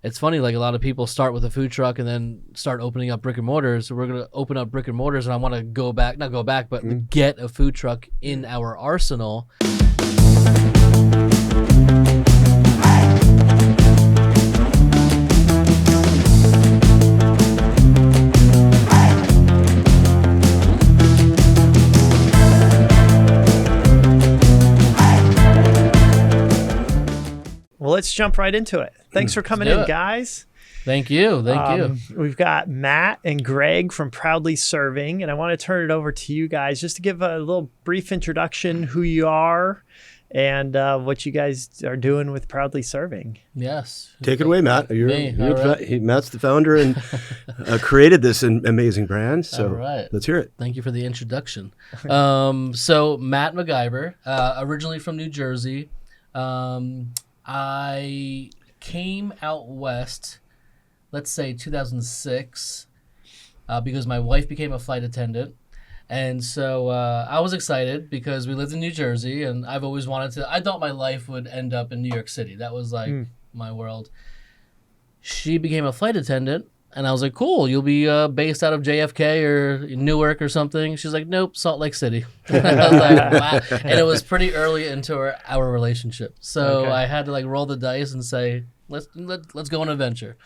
it's funny, like a lot of people start with a food truck and then start opening up brick and mortars. So we're going to open up brick and mortars, and I want to not go back, but get a food truck in our arsenal. Well, let's jump right into it. Thanks for coming in, guys. Thank you. We've got Matt and Greg from Proudly Serving, and I want to turn it over to you guys just to give a little brief introduction, who you are, and what you guys are doing with Proudly Serving. Yes. Take it away, Matt. Matt's the founder and created this amazing brand. So let's hear it. Thank you for the introduction. So Matt McIvor, originally from New Jersey. I came out west, let's say 2006, because my wife became a flight attendant. And so I was excited because we lived in New Jersey, and I've always I thought my life would end up in New York City. That was like my world. She became a flight attendant, and I was like, cool, you'll be based out of JFK or Newark or something. She's like, nope, Salt Lake City. I was like, wow. And it was pretty early into our relationship. So I had to like roll the dice and say, let's go on an adventure.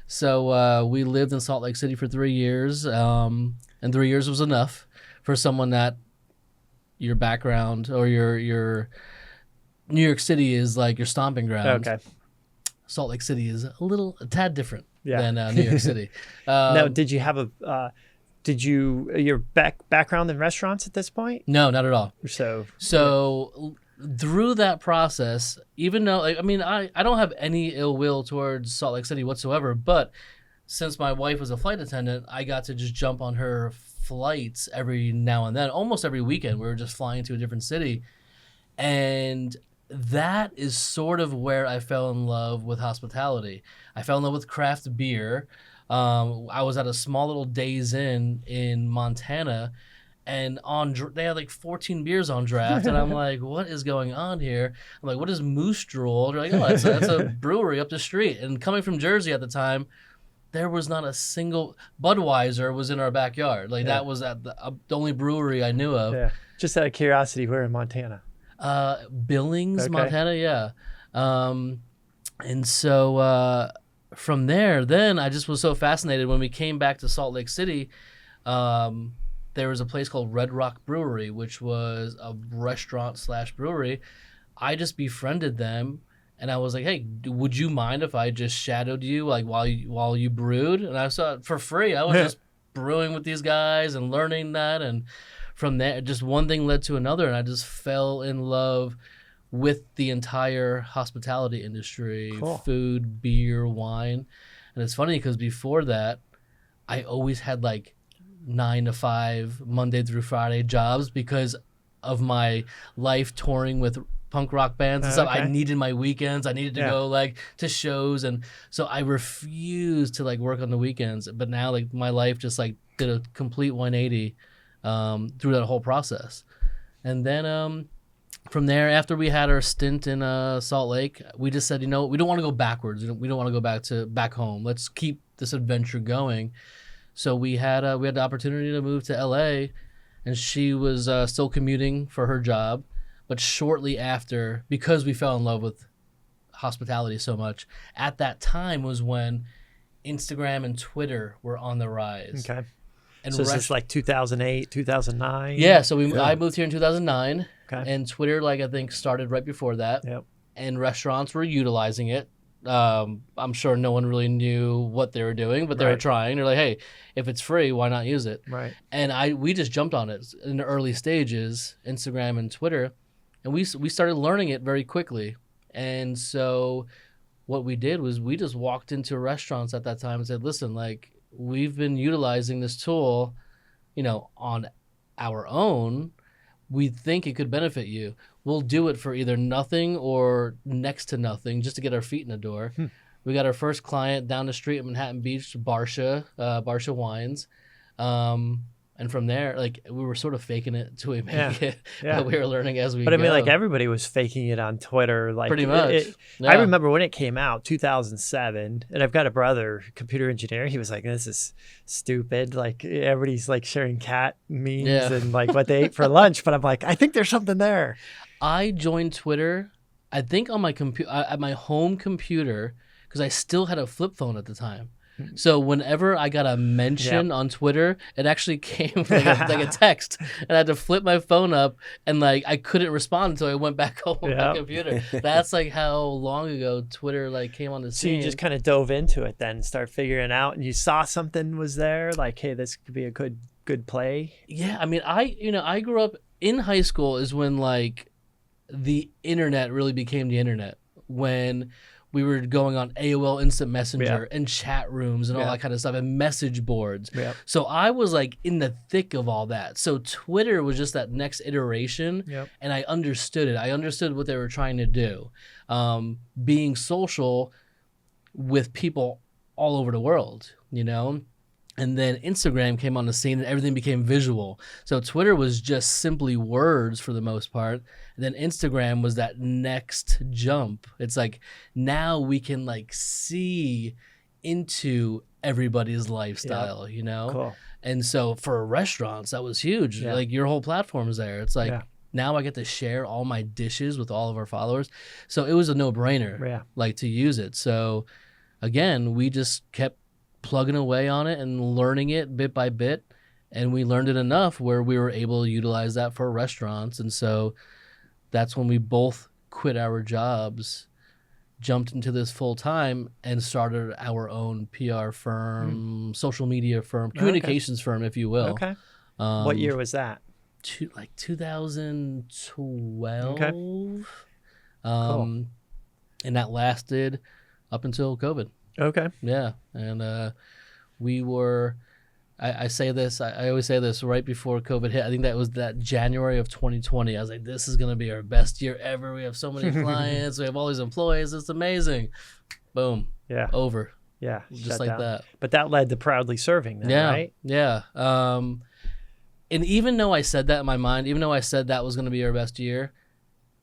So we lived in Salt Lake City for 3 years, and 3 years was enough for someone that your background or your New York City is like your stomping ground. Okay. Salt Lake City is a tad different than New York City. Now, did you have your background in restaurants at this point? No, not at all. So through that process, even though, I don't have any ill will towards Salt Lake City whatsoever, but since my wife was a flight attendant, I got to just jump on her flights every now and then, almost every weekend. We were just flying to a different city. And that is sort of where I fell in love with hospitality. I fell in love with craft beer. I was at a small little Days Inn in Montana, and they had like 14 beers on draft, and I'm like, what is going on here? I'm like, what is Moose Drool? They're like, oh, that's a brewery up the street. And coming from Jersey at the time, there was not a single Budweiser was in our backyard. Like that was at the only brewery I knew of. Yeah. Just out of curiosity, where in Montana? Billings, Montana, yeah. And so from there, then I just was so fascinated. When we came back to Salt Lake City, there was a place called Red Rock Brewery, which was a restaurant/brewery. I just befriended them, and I was like, hey, would you mind if I just shadowed you like while you brewed? And I saw it for free. I was just brewing with these guys and learning that, and from there, just one thing led to another, and I just fell in love with the entire hospitality industry, food, beer, wine. And it's funny because before that, I always had like 9 to 5, Monday through Friday jobs because of my life touring with punk rock bands and stuff. I needed my weekends. I needed to go like to shows, and so I refused to like work on the weekends. But now like my life just like did a complete 180 through that whole process. And then from there, after we had our stint in Salt Lake, we just said, we don't want to go backwards. We don't want to go back home. Let's keep this adventure going. So we had the opportunity to move to LA, and she was still commuting for her job. But shortly after, because we fell in love with hospitality so much, at that time was when Instagram and Twitter were on the rise. Okay. And so this is like 2008, 2009? Yeah, so I moved here in 2009, and Twitter, like I think, started right before that. Yep. And restaurants were utilizing it. I'm sure no one really knew what they were doing, but they were trying. They're like, hey, if it's free, why not use it? Right. And we just jumped on it in the early stages, Instagram and Twitter, and we started learning it very quickly. And so what we did was we just walked into restaurants at that time and said, listen, like, we've been utilizing this tool, on our own. We think it could benefit you. We'll do it for either nothing or next to nothing just to get our feet in the door. We got our first client down the street at Manhattan Beach, Barsha Wines. And And from there, like, we were sort of faking it till we make it. Yeah. But we were learning as we But go. I mean, like, everybody was faking it on Twitter. Like, pretty much. I remember when it came out, 2007, and I've got a brother, computer engineer. He was like, this is stupid. Like, everybody's like sharing cat memes and like what they ate for lunch. But I'm like, I think there's something there. I joined Twitter, I think on my at my home computer, because I still had a flip phone at the time. So whenever I got a mention on Twitter, it actually came like a text, and I had to flip my phone up, and like I couldn't respond until I went back home on my computer. That's like how long ago Twitter like came on the scene. So you just kind of dove into it then, and start figuring out, and you saw something was there, like, hey, this could be a good play. Yeah, I mean, I grew up in high school is when like the internet really became the internet, when we were going on AOL Instant Messenger and chat rooms and all that kind of stuff and message boards. Yeah. So I was like in the thick of all that. So Twitter was just that next iteration, and I understood it. I understood what they were trying to do. Being social with people all over the world, you know? And then Instagram came on the scene and everything became visual. So Twitter was just simply words for the most part. And then Instagram was that next jump. It's like now we can like see into everybody's lifestyle, you know? Cool. And so for restaurants, that was huge. Like your whole platform's there. It's like now I get to share all my dishes with all of our followers. So it was a no-brainer like to use it. So again, we just kept plugging away on it and learning it bit by bit, and we learned it enough where we were able to utilize that for restaurants. And so that's when we both quit our jobs, jumped into this full time, and started our own PR firm, social media firm, communications firm, if you will. Okay. What year was that? 2012. Okay. Cool. And that lasted up until COVID. Okay. Yeah. And we were, I say this, I always say this right before COVID hit. I think that was that January of 2020. I was like, this is going to be our best year ever. We have so many clients. We have all these employees. It's amazing. Boom. Yeah. Over. Yeah. Just like that. But that led to Proudly Serving then, right? Yeah. And even though I said that in my mind, even though I said that was going to be our best year,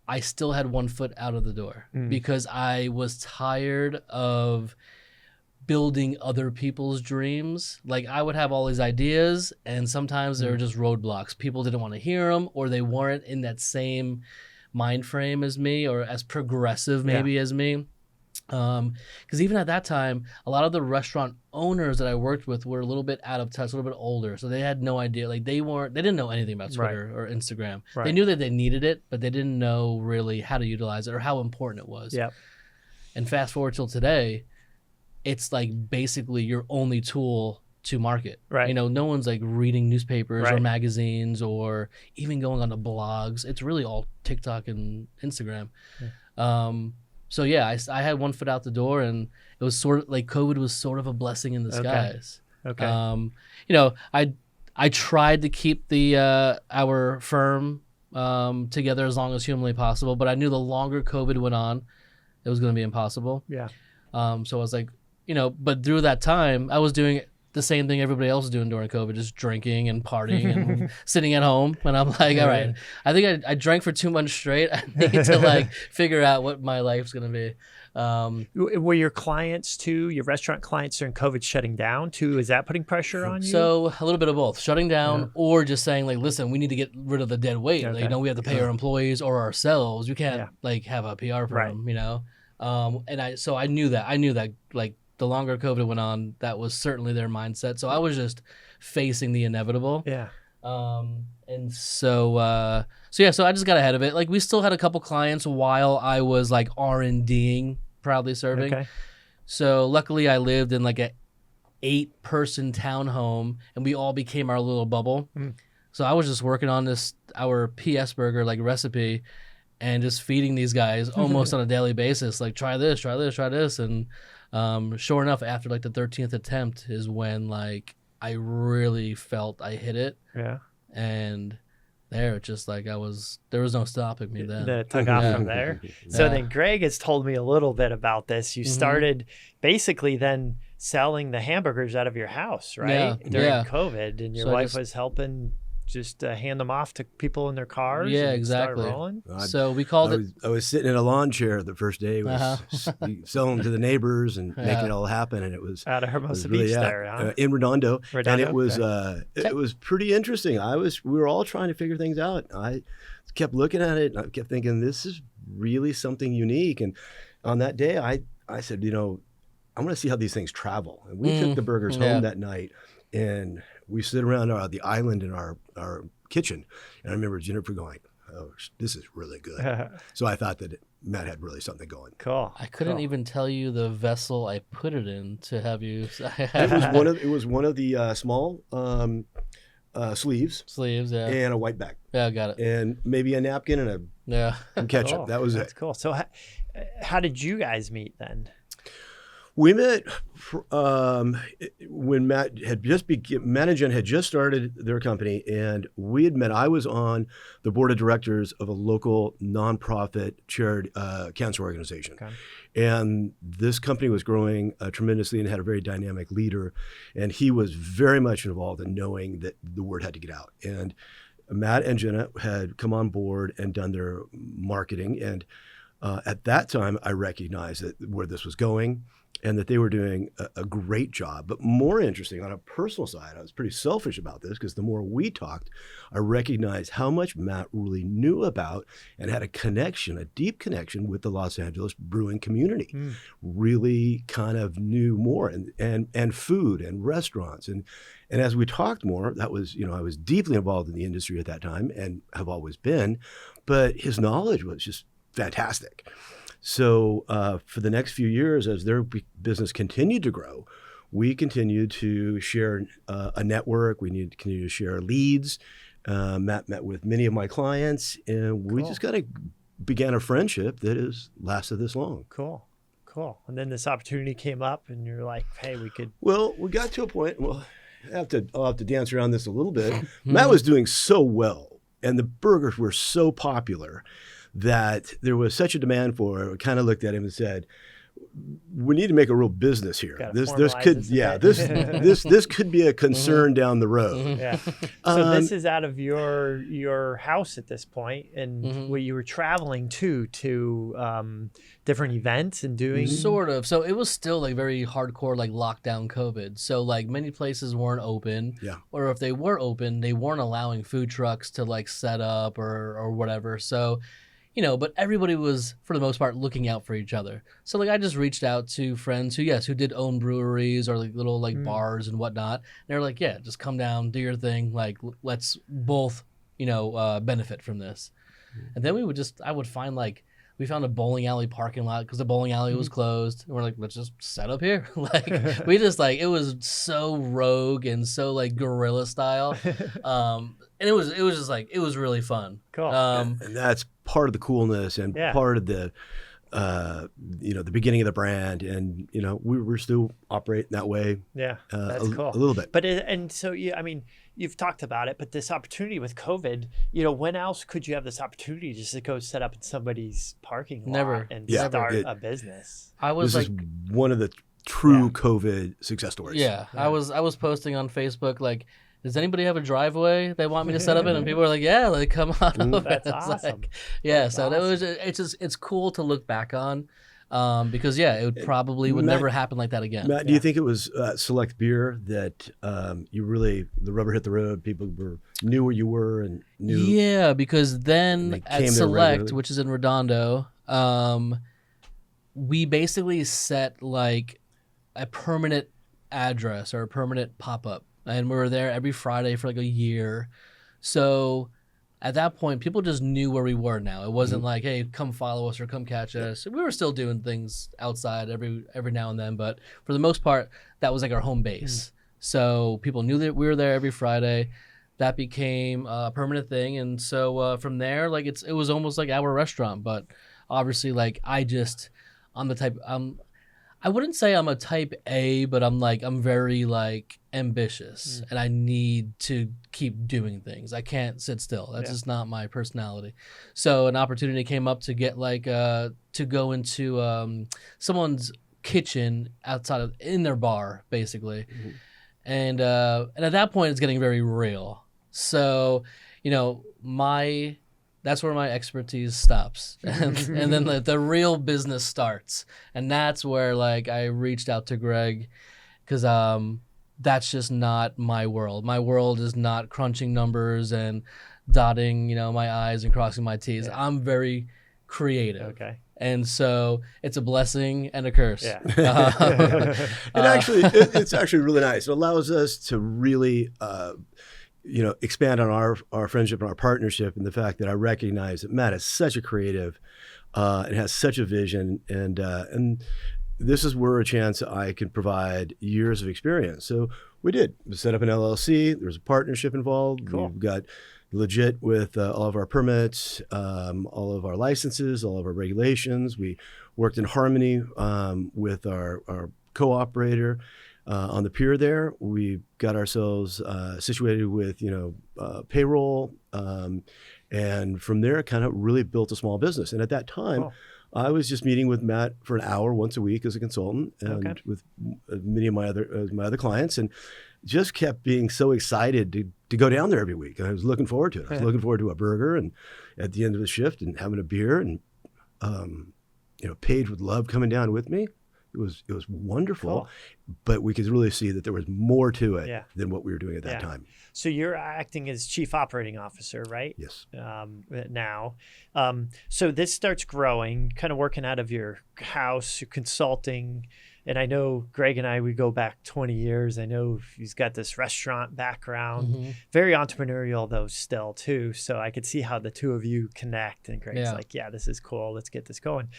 I still had one foot out of the door because I was tired of building other people's dreams. Like I would have all these ideas, and sometimes they were just roadblocks. People didn't want to hear them, or they weren't in that same mind frame as me, or as progressive maybe as me. Because even at that time, a lot of the restaurant owners that I worked with were a little bit out of touch, a little bit older, so they had no idea. Like they didn't know anything about Twitter or Instagram. Right. They knew that they needed it, but they didn't know really how to utilize it or how important it was. Yep. And fast forward till today, it's like basically your only tool to market. Right. You know, no one's like reading newspapers or magazines or even going on the blogs. It's really all TikTok and Instagram. Yeah. So yeah, I had one foot out the door, and it was sort of like COVID was sort of a blessing in disguise. Okay. You know, I tried to keep the our firm together as long as humanly possible, but I knew the longer COVID went on, it was going to be impossible. Yeah. So I was like, you know, but through that time, I was doing the same thing everybody else was doing during COVID, just drinking and partying and sitting at home. And I'm like, all right, I think I drank for 2 months straight. I need to like figure out what my life's going to be. Were your clients too, your restaurant clients during COVID shutting down too? Is that putting pressure on you? So a little bit of both, shutting down or just saying like, listen, we need to get rid of the dead weight. Okay. Like, you know, we have to pay our employees or ourselves. We can't like have a PR firm, you know? And I knew that like, the longer COVID went on, that was certainly their mindset. So I was just facing the inevitable. Yeah. And so I just got ahead of it. Like we still had a couple clients while I was like R&Ding Proudly Serving. Okay. So luckily I lived in like a 8-person townhome, and we all became our little bubble. So I was just working on our PS burger like recipe, and just feeding these guys almost on a daily basis. Like try this, try this, try this, and sure enough, after like the 13th attempt is when like I really felt I hit it. Yeah. And there, it's just like there was no stopping me then. It took off from there. So then Greg has told me a little bit about this. You started basically then selling the hamburgers out of your house, right? During COVID, and your wife was helping just hand them off to people in their cars. Yeah, and exactly. Start rolling. So we called it. I was sitting in a lawn chair the first day, selling them to the neighbors and making it all happen, and it was out of Hermosa Beach there, huh? In Redondo, and it was it was pretty interesting. We were all trying to figure things out. I kept looking at it, and I kept thinking, this is really something unique. And on that day, I said, I want to see how these things travel. And we took the burgers home that night, and we stood around the island in our kitchen. And I remember Jennifer going, oh, this is really good. So I thought that Matt had really something going. Cool. I couldn't even tell you the vessel I put it in to have you. It was one of the small sleeves. Sleeves, yeah. And a white bag. Yeah, got it. And maybe a napkin and some ketchup. Cool. That was That's cool. So how did you guys meet then? We met when Matt and Jen had just started their company, and we had met. I was on the board of directors of a local nonprofit charity cancer organization. Okay. And this company was growing tremendously and had a very dynamic leader, and he was very much involved in knowing that the word had to get out. And Matt and Jenna had come on board and done their marketing, and at that time, I recognized where this was going, and that they were doing a great job. But more interesting, on a personal side, I was pretty selfish about this, because the more we talked, I recognized how much Matt really knew about and had a deep connection with the Los Angeles brewing community. Really kind of knew more, and food and restaurants. And as we talked more, that was, I was deeply involved in the industry at that time and have always been, but his knowledge was just fantastic. So for the next few years, as their business continued to grow, we continued to share a network. We needed to continue to share leads. Matt met with many of my clients, and we just kind of began a friendship that has lasted this long. Cool. And then this opportunity came up, and you're like, hey, we could. Well, we got to a point. Well, I'll have to dance around this a little bit. Matt was doing so well, and the burgers were so popular that there was such a demand for it. We kind of looked at him and said, we need to make a real business here. This could be a concern down the road. Yeah. So this is out of your house at this point, and where you were traveling to different events and doing sort of. So it was still like very hardcore, like lockdown COVID. So like many places weren't open, or if they were open, they weren't allowing food trucks to like set up or whatever. So but everybody was, for the most part, looking out for each other. So, like, I just reached out to friends who did own breweries or, like, little, like, bars and whatnot. And they're like, yeah, just come down, do your thing. Like, let's both, benefit from this. And then I would find, like, we found a bowling alley parking lot because the bowling alley was closed. And we're like, let's just set up here. Like, we just, like, it was so rogue and so, like, guerrilla style. And it was just, like, it was really fun. Cool. And that's part of the coolness and part of the the beginning of the brand, and we were still operating that way. That's cool. A little bit. But you've talked about it, but this opportunity with COVID, when else could you have this opportunity just to go set up in somebody's parking lot and start a business? This is one of the true COVID success stories. I was posting on Facebook like, does anybody have a driveway they want me to set up in? And people are like, yeah, like come on over. That's awesome. Like, that's awesome. It's cool to look back on, because it would probably never happen like that again. Matt, do you think it was Select Beer that the rubber hit the road? People knew where you were and knew. Yeah, because then at Select, which is in Redondo, we basically set like a permanent address or a permanent pop-up. And we were there every Friday for like a year. So at that point, people just knew where we were now. It wasn't like, hey, come follow us or come catch us. We were still doing things outside every now and then. But for the most part, that was like our home base. So people knew that we were there every Friday. That became a permanent thing. And so from there, like it was almost like our restaurant. But obviously, like I'm the type... I wouldn't say I'm a type A, but I'm very like ambitious and I need to keep doing things. I can't sit still. That's just not my personality. So an opportunity came up to get like to go into someone's kitchen in their bar basically. And at that point it's getting very real. So, that's where my expertise stops. And then the real business starts. And that's where like I reached out to Greg because that's just not my world. My world is not crunching numbers and dotting, my I's and crossing my T's. Yeah. I'm very creative. Okay. And so it's a blessing and a curse. Yeah. It's actually really nice. It allows us to really expand on our friendship and our partnership, and the fact that I recognize that Matt is such a creative and has such a vision, and this is where a chance I can provide years of experience. So we set up an LLC. There's a partnership involved. Cool. We've got legit with all of our permits, all of our licenses, all of our regulations. We worked in harmony with our co-operator. On the pier there, we got ourselves situated with, payroll. And from there, kind of really built a small business. And at that time, I was just meeting with Matt for an hour once a week as a consultant and with many of my other clients, and just kept being so excited to go down there every week. And I was looking forward to it. I was looking forward to a burger and at the end of the shift and having a beer, and, Paige would love coming down with me. It was wonderful, but we could really see that there was more to it than what we were doing at that time. So you're acting as chief operating officer, right? Yes. Now, so this starts growing, kind of working out of your house, your consulting. And I know Greg and I, we go back 20 years. I know he's got this restaurant background, very entrepreneurial though still too. So I could see how the two of you connect, and Greg's like, yeah, this is cool. Let's get this going.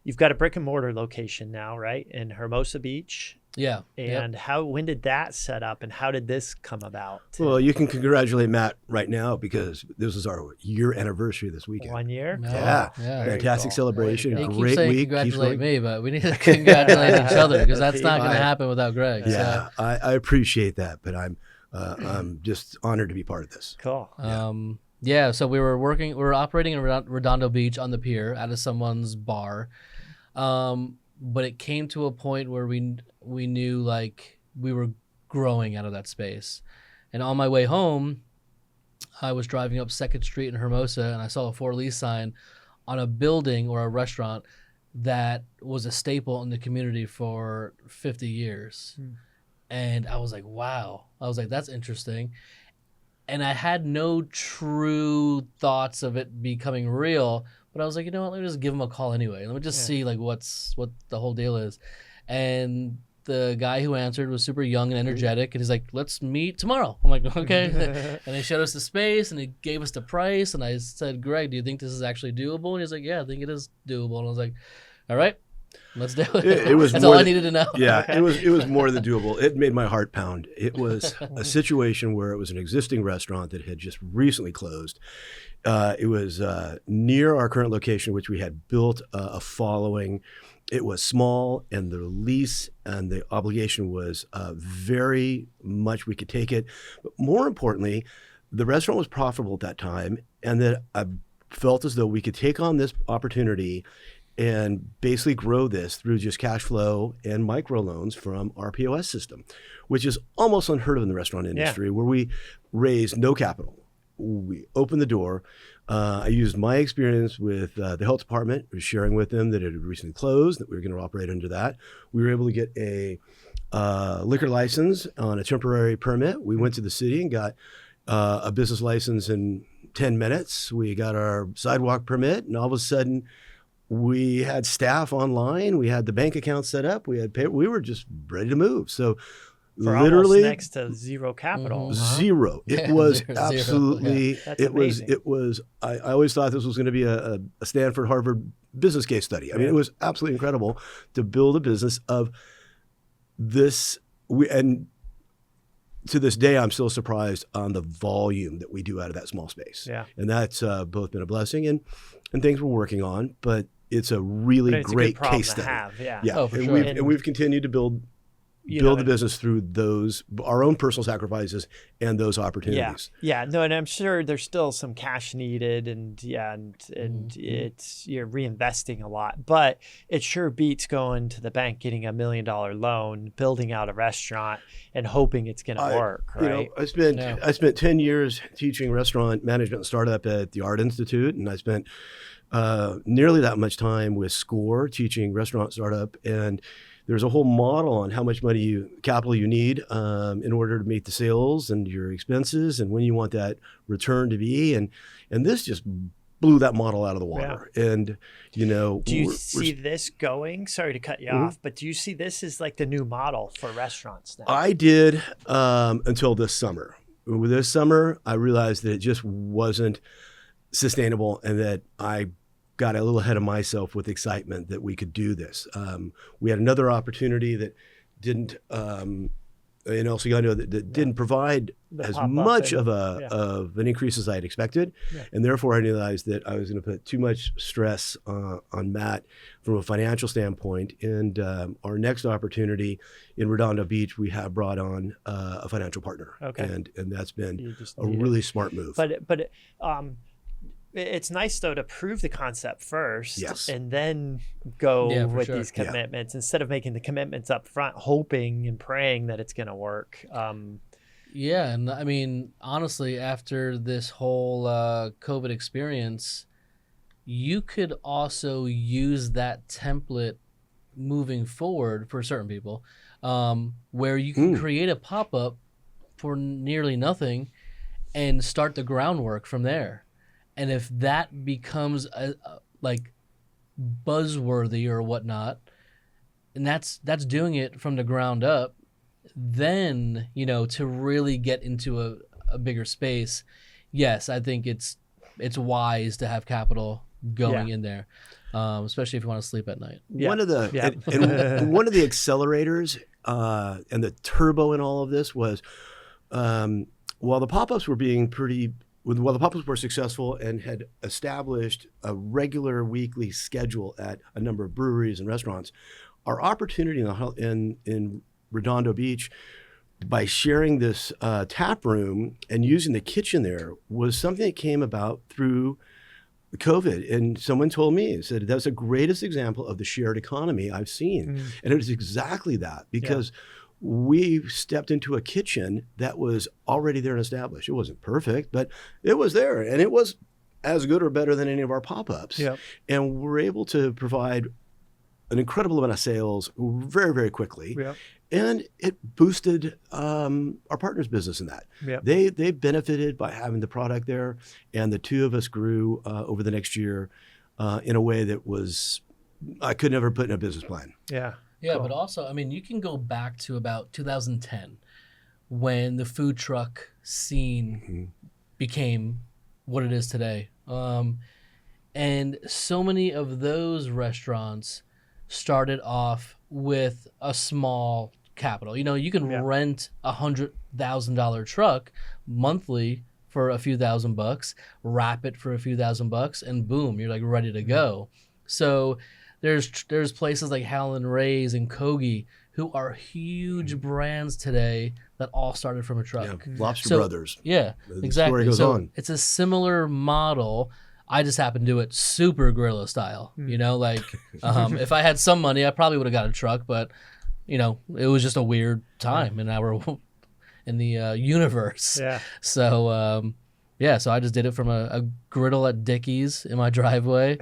You've got a brick and mortar location now, right? In Hermosa Beach. Yeah. And when did that set up, and how did this come about? Well, you can congratulate Matt right now because this is our year anniversary this weekend. 1 year? Yeah. Fantastic celebration. You Great keep week. Congratulate me, but we need to congratulate each other because that's not going to happen without Greg. Yeah, so. I appreciate that, but I'm just honored to be part of this. Cool. Yeah. So we were operating in Redondo Beach on the pier out of someone's bar. But it came to a point where we knew like we were growing out of that space. And on my way home, I was driving up 2nd Street in Hermosa, and I saw a for lease sign on a building or a restaurant that was a staple in the community for 50 years. And I was like, wow. I was like, that's interesting. And I had no true thoughts of it becoming real, but I was like, you know what, let me just give him a call anyway. Let me just see like what the whole deal is. And the guy who answered was super young and energetic, and he's like, let's meet tomorrow. I'm like, okay. And they showed us the space, and he gave us the price, and I said, Greg, do you think this is actually doable? And he's like, yeah, I think it is doable. And I was like, all right, let's do it. That's all I needed to know. Yeah, it was more than doable. It made my heart pound. It was a situation where it was an existing restaurant that had just recently closed. It was near our current location, which we had built a following. It was small, and the lease and the obligation was very much we could take it. But more importantly, the restaurant was profitable at that time, and that I felt as though we could take on this opportunity and basically grow this through just cash flow and microloans from our POS system, which is almost unheard of in the restaurant industry, where we raise no capital. We opened the door. I used my experience with the health department, was sharing with them that it had recently closed, that we were going to operate under that. We were able to get a liquor license on a temporary permit. We went to the city and got a business license in 10 minutes. We got our sidewalk permit, and all of a sudden, we had staff online. We had the bank account set up. We were just ready to move. So for literally next to zero capital. Zero. It was absolutely, it was, I always thought this was going to be a Stanford, Harvard business case study. I mean, it was absolutely incredible to build a business of this. And to this day, I'm still surprised on the volume that we do out of that small space. Yeah. And that's both been a blessing and things we're working on, but it's a really great case study. Yeah. Yeah. Oh, for and sure. we've continued to build the business through our own personal sacrifices and those opportunities. Yeah. No, and I'm sure there's still some cash needed, and it's you're reinvesting a lot, but it sure beats going to the bank, getting $1 million loan, building out a restaurant, and hoping it's going to work. Right? I spent 10 years teaching restaurant management and startup at the Art Institute, and I spent nearly that much time with SCORE teaching restaurant startup, and there's a whole model on how much capital you need in order to meet the sales and your expenses and when you want that return to be. And this just blew that model out of the water. Yeah. And, do you see this going? Sorry to cut you off, but do you see this as like the new model for restaurants now? I did until this summer. With this summer, I realized that it just wasn't sustainable and that I got a little ahead of myself with excitement that we could do this. We had another opportunity that didn't, in El Segundo, that didn't provide as much of an increase as I had expected. Yeah. And therefore I realized that I was going to put too much stress on Matt from a financial standpoint. And our next opportunity in Redondo Beach, we have brought on a financial partner. Okay. And that's been a really smart move. But it's nice, though, to prove the concept first and then go with these commitments instead of making the commitments up front, hoping and praying that it's going to work. Yeah. And I mean, honestly, after this whole COVID experience, you could also use that template moving forward for certain people, where you can create a pop-up for nearly nothing and start the groundwork from there. And if that becomes like buzzworthy or whatnot, and that's doing it from the ground up, then to really get into a bigger space, yes, I think it's wise to have capital going in there, especially if you want to sleep at night. Yeah. One of the and one of the accelerators and the turbo in all of this was while the pop-ups were successful and had established a regular weekly schedule at a number of breweries and restaurants, our opportunity in Redondo Beach by sharing this tap room and using the kitchen there was something that came about through COVID. And someone told me, said, that's the greatest example of the shared economy I've seen. And it was exactly that, because we stepped into a kitchen that was already there and established. It wasn't perfect, but it was there, and it was as good or better than any of our pop-ups. Yep. And we're able to provide an incredible amount of sales very, very quickly. Yep. And it boosted our partner's business in that. Yep. They benefited by having the product there, and the two of us grew over the next year in a way that I could never put in a business plan. Yeah. Yeah, cool. But also, I mean, you can go back to about 2010 when the food truck scene became what it is today. And so many of those restaurants started off with a small capital. You can rent $100,000 truck monthly for a few $1,000, wrap it for a few $1,000, and boom, you're like ready to go. So there's places like Howlin' Ray's and Kogi who are huge brands today that all started from a truck. Yeah, Lobster Brothers. Yeah, the exactly. Story goes on. It's a similar model. I just happen to do it super guerrilla style. If I had some money, I probably would have got a truck, but it was just a weird time in the universe. Yeah. So so I just did it from a griddle at Dickie's in my driveway,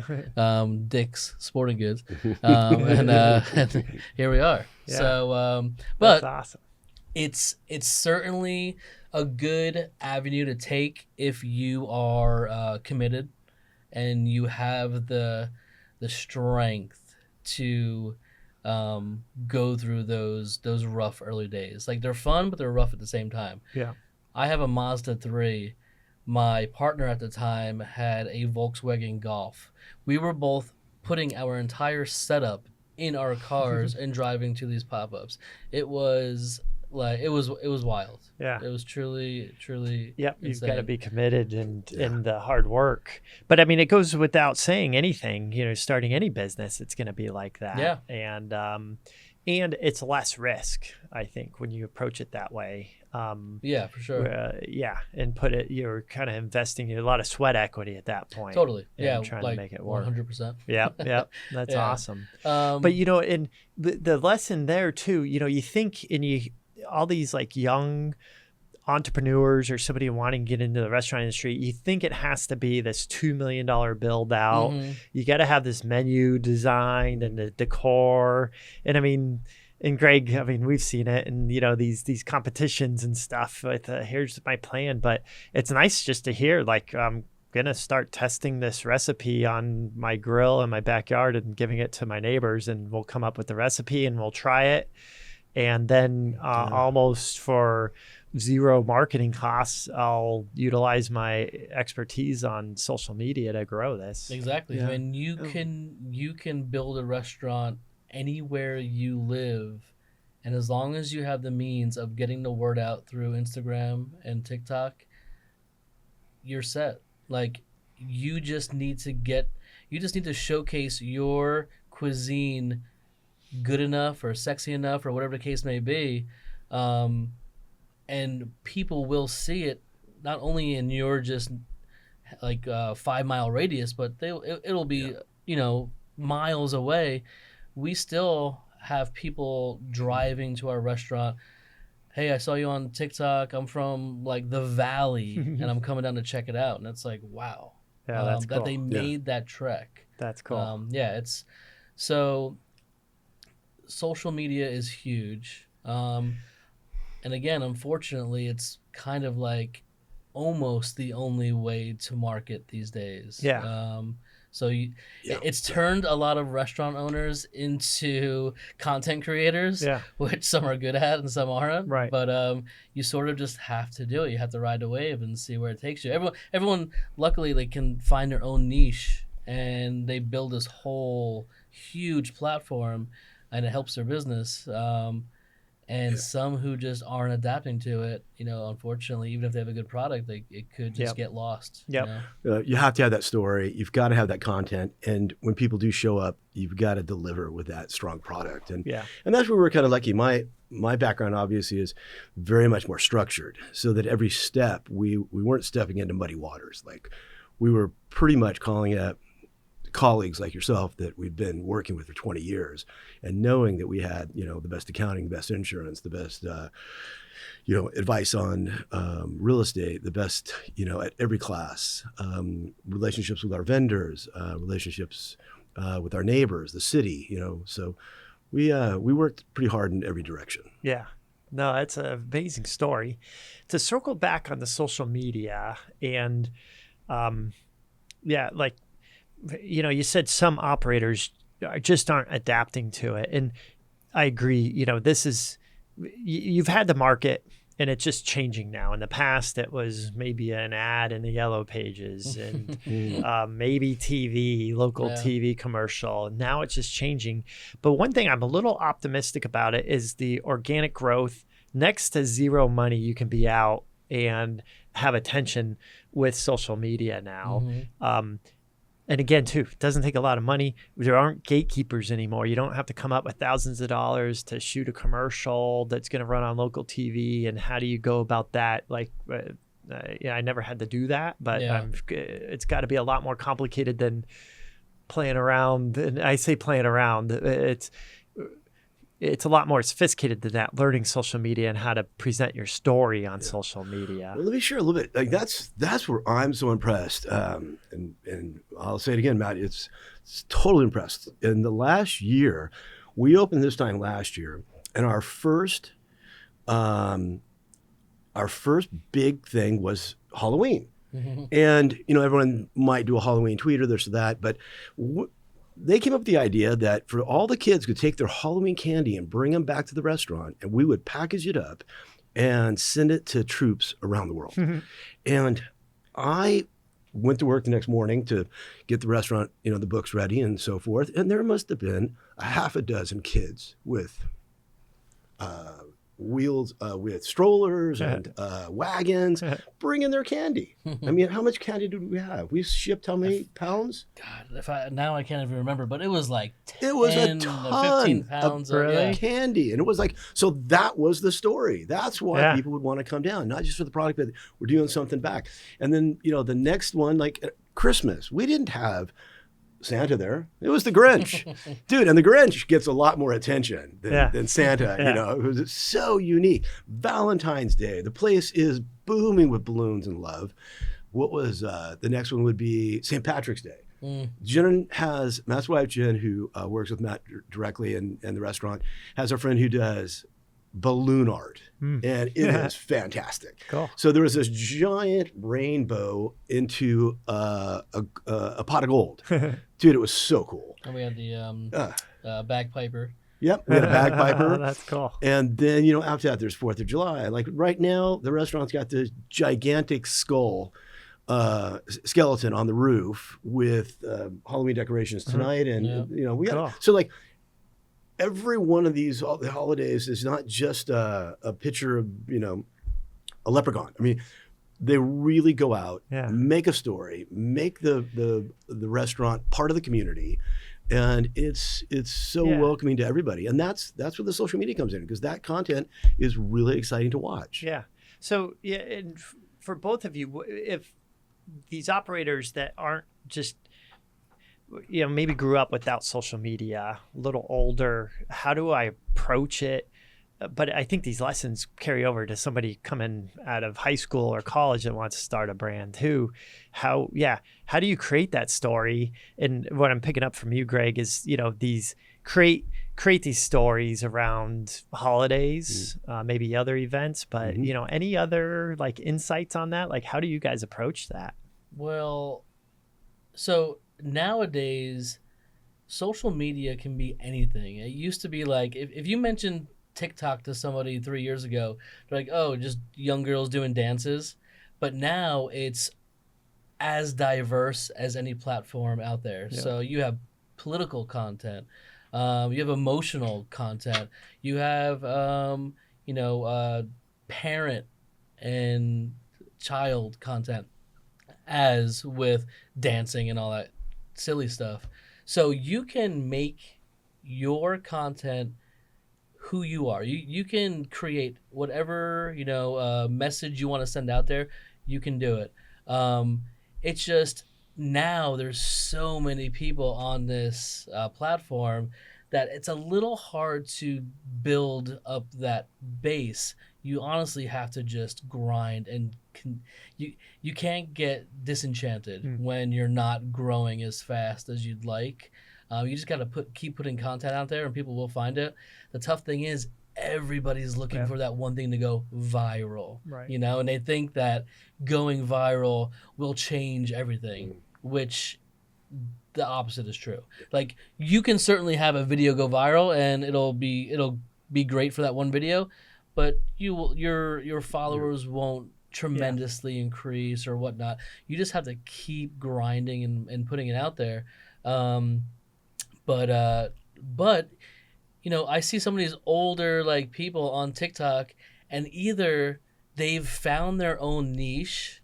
Dick's Sporting Goods, and here we are. Yeah. So, but that's awesome. It's certainly a good avenue to take if you are committed and you have the strength to go through those rough early days. Like, they're fun, but they're rough at the same time. Yeah. I have a Mazda 3. My partner at the time had a Volkswagen Golf. We were both putting our entire setup in our cars and driving to these pop-ups. It was Like it was wild. Yeah. It was truly Yep, insane. you've got to be committed and the hard work. But I mean, it goes without saying anything, starting any business, it's going to be like that. Yeah. And it's less risk, I think, when you approach it that way. Yeah, for sure. And you're kind of investing a lot of sweat equity at that point. Totally. Yeah. Trying to make it work. 100%. Yep. That's awesome. But and the lesson there too, you think all these like young entrepreneurs or somebody wanting to get into the restaurant industry, you think it has to be this $2 million build out. Mm-hmm. You got to have this menu designed and the decor. And I mean, and Greg, I mean, we've seen it and, these competitions and stuff with here's my plan, but it's nice just to hear like, I'm going to start testing this recipe on my grill in my backyard and giving it to my neighbors, and we'll come up with the recipe and we'll try it. And then almost for zero marketing costs, I'll utilize my expertise on social media to grow this. Exactly. Yeah. I mean, you can build a restaurant anywhere you live, and as long as you have the means of getting the word out through Instagram and TikTok, you're set. Like you just need to showcase your cuisine good enough or sexy enough or whatever the case may be, and people will see it not only in your just like 5 mile radius, but it'll be miles away. We still have people driving to our restaurant. Hey, I saw you on TikTok. I'm from like the Valley and I'm coming down to check it out. And it's like, wow. Yeah, that's cool. That they made that trek. That's cool. It's so social media is huge. And again, unfortunately, it's kind of like almost the only way to market these days. Yeah. It's turned a lot of restaurant owners into content creators, which some are good at and some aren't. Right. But you sort of just have to do it. You have to ride the wave and see where it takes you. Everyone luckily, they can find their own niche, and they build this whole huge platform, and it helps their business. And some who just aren't adapting to it, unfortunately, even if they have a good product, it could just get lost. Yep. You have to have that story. You've got to have that content. And when people do show up, you've got to deliver with that strong product. And that's where we're kind of lucky. My background obviously is very much more structured, so that every step we weren't stepping into muddy waters. Like we were pretty much calling up colleagues like yourself that we've been working with for 20 years and knowing that we had, the best accounting, the best insurance, the best, advice on real estate, the best, at every class, relationships with our vendors, relationships with our neighbors, the city, so we worked pretty hard in every direction. Yeah. No, that's an amazing story. To circle back on the social media and, you said some operators just aren't adapting to it. And I agree, you've had the market and it's just changing now. In the past, it was maybe an ad in the yellow pages and maybe local TV commercial. Now it's just changing. But one thing I'm a little optimistic about it is the organic growth. Next to zero money, you can be out and have attention with social media now. Mm-hmm. And again, too, it doesn't take a lot of money. There aren't gatekeepers anymore. You don't have to come up with thousands of dollars to shoot a commercial that's going to run on local TV. And how do you go about that? Like, I never had to do that, but it's got to be a lot more complicated than playing around. And I say playing around. It's a lot more sophisticated than that, learning social media and how to present your story on social media. Well, let me share a little bit. Like that's where I'm so impressed. And I'll say it again, Matt, it's totally impressed. In the last year, we opened this time last year, and our first big thing was Halloween. Mm-hmm. And, everyone might do a Halloween tweet or this or that, but they came up with the idea that for all the kids could take their Halloween candy and bring them back to the restaurant, and we would package it up and send it to troops around the world. Mm-hmm. And I went to work the next morning to get the restaurant, the books ready and so forth. And there must have been a half a dozen kids with wheels with strollers and wagons, bringing their candy. I mean, how much candy did we have? We shipped how many pounds? God, now I can't even remember, but it was like 10 It was a to ton 15 pounds of candy. And it was like, so that was the story. That's why people would want to come down, not just for the product, but we're doing something back. And then, the next one, like Christmas, we didn't have Santa there. It was the Grinch. Dude, and the Grinch gets a lot more attention than Santa. It was so unique. Valentine's Day, the place is booming with balloons and love. What was the next one would be St. Patrick's Day. Jen Matt's wife, Jen, who works with Matt directly in the restaurant, has a friend who does balloon art, and it is fantastic. Cool. So there was this giant rainbow into a pot of gold. Dude, it was so cool. And we had the bagpiper. Yep, we had a bagpiper. That's cool. And then, after that, there's 4th of July. Like right now, the restaurant's got this gigantic skull skeleton on the roof with Halloween decorations tonight. And, we got, so like, every one of these the holidays is not just a picture of, a leprechaun. I mean, they really go out, make a story, make the restaurant part of the community, and it's so welcoming to everybody. And that's where the social media comes in, because that content is really exciting to watch. Yeah. So and for both of you, if these operators that aren't just maybe grew up without social media, a little older, how do I approach it? But I think these lessons carry over to somebody coming out of high school or college that wants to start a brand too. How do you create that story? And what I'm picking up from you, Greg, is, these create these stories around holidays, maybe other events, but any other like insights on that? Like, how do you guys approach that? Well, so nowadays, social media can be anything. It used to be like, if you mentioned TikTok to somebody 3 years ago, they're like, oh, just young girls doing dances. But now it's as diverse as any platform out there. Yeah. So you have political content, you have emotional content, you have parent and child content, as with dancing and all that silly stuff. So you can make your content who you are. You can create whatever message you want to send out there. You can do it. It's just now there's so many people on this platform that it's a little hard to build up that base. You honestly have to just grind, and you can't get disenchanted when you're not growing as fast as you'd like. You just got to keep putting content out there, and people will find it. The tough thing is everybody's looking for that one thing to go viral, right? And they think that going viral will change everything, which the opposite is true. Like, you can certainly have a video go viral and it'll be great for that one video, but your followers won't tremendously increase or whatnot. You just have to keep grinding and putting it out there. But I see some of these older like people on TikTok, and either they've found their own niche,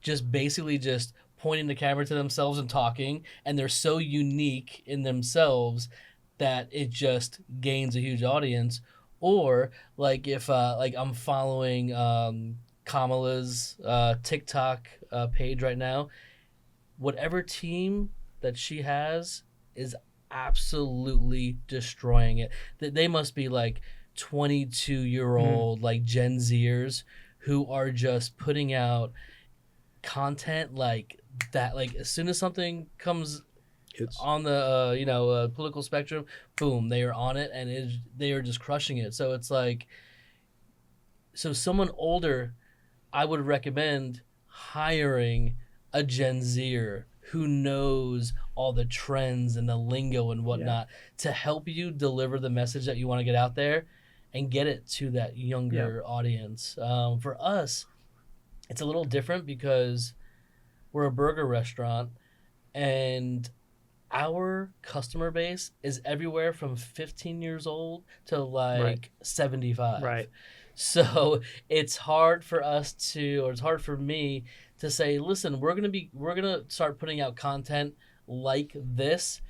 just basically just pointing the camera to themselves and talking, and they're so unique in themselves that it just gains a huge audience. Or like if I'm following Kamala's TikTok page right now, whatever team that she has is absolutely destroying it. They must be like 22-year-old like Gen Zers who are just putting out content like that. Like, as soon as something comes on the political spectrum, boom, they are on it, and they are just crushing it. So it's like, so someone older, I would recommend hiring a Gen Zer who knows all the trends and the lingo and whatnot to help you deliver the message that you want to get out there and get it to that younger audience. For us, it's a little different because we're a burger restaurant, and our customer base is everywhere from 15 years old to like 75. Right. So it's hard for it's hard for me to say, listen, we're gonna start putting out content like this,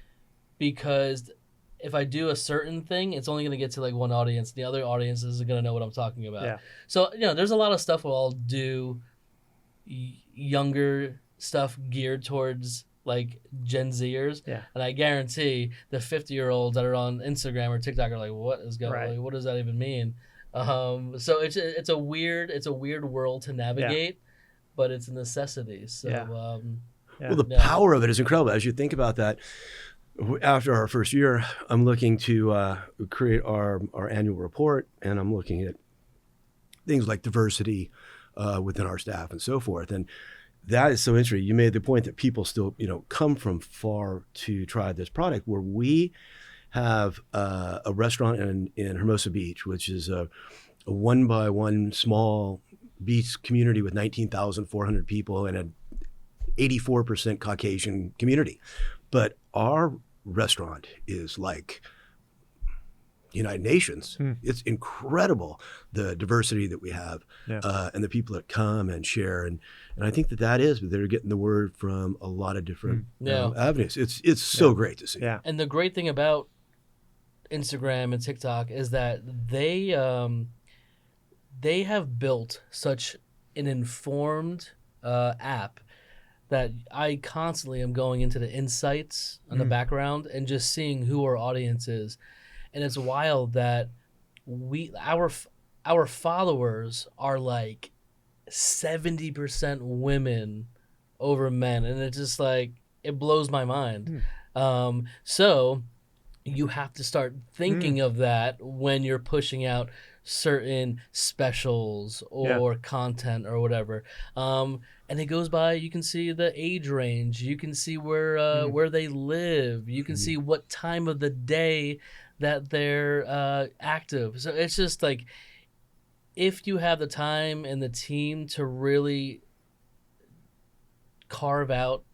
because if I do a certain thing, it's only gonna get to like one audience. The other audience isn't gonna know what I'm talking about. Yeah. So there's a lot of stuff I'll do, younger stuff geared towards like Gen Zers, and I guarantee the 50-year-olds that are on Instagram or TikTok are like, what is going? Like, what does that even mean? So it's a weird world to navigate, but it's a necessity. So well, the power of it is incredible. As you think about that, after our first year, I'm looking to create our annual report, and I'm looking at things like diversity within our staff and so forth. And that is so interesting. You made the point that people still, come from far to try this product, where we have a restaurant in Hermosa Beach, which is a 1-by-1 small beach community with 19,400 people and an 84% Caucasian community. But our restaurant is like United Nations. It's incredible, the diversity that we have, and the people that come and share. And I think that they're getting the word from a lot of different avenues. It's so great to see. Yeah. And the great thing about Instagram and TikTok is that they have built such an informed app that I constantly am going into the insights on the background and just seeing who our audience is. And it's wild that our followers are like 70% women over men, and it's just like, it blows my mind. So you have to start thinking of that when you're pushing out certain specials or content or whatever. And it goes by, you can see the age range, you can see where they live, you can see what time of the day that they're active. So it's just like, if you have the time and the team to really carve out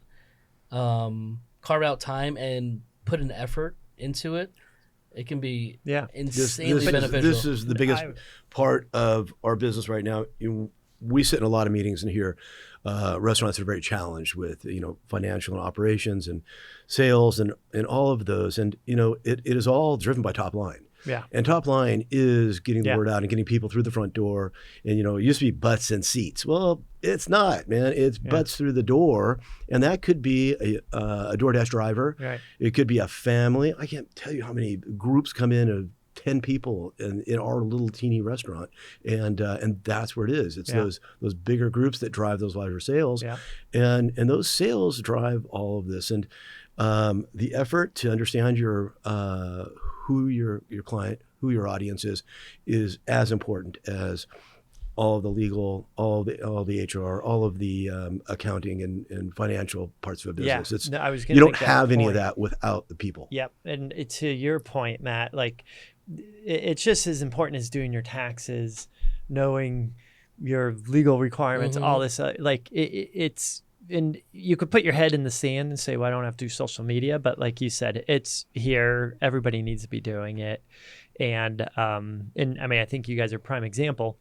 time and put an effort into it, it can be insanely beneficial. This is the biggest part of our business right now. We sit in a lot of meetings and hear restaurants are very challenged with financial and operations and sales and all of those, and it is all driven by top line. Yeah. And top line is getting the word out and getting people through the front door. And it used to be butts and seats. Well, it's not, man. It's butts through the door, and that could be a DoorDash driver. Right. It could be a family. I can't tell you how many groups come in of 10 people in our little teeny restaurant, and that's where it is. It's those bigger groups that drive those larger sales, and those sales drive all of this. And the effort to understand who your client, who your audience is as important as all of the legal, all of the HR, all of the accounting and financial parts of a business. You don't have any of that without the people. Yep. And to your point, Matt, like, it's just as important as doing your taxes, knowing your legal requirements, all this. It's, and you could put your head in the sand and say, well, I don't have to do social media. But like you said, it's here. Everybody needs to be doing it. And I mean, I think you guys are a prime example.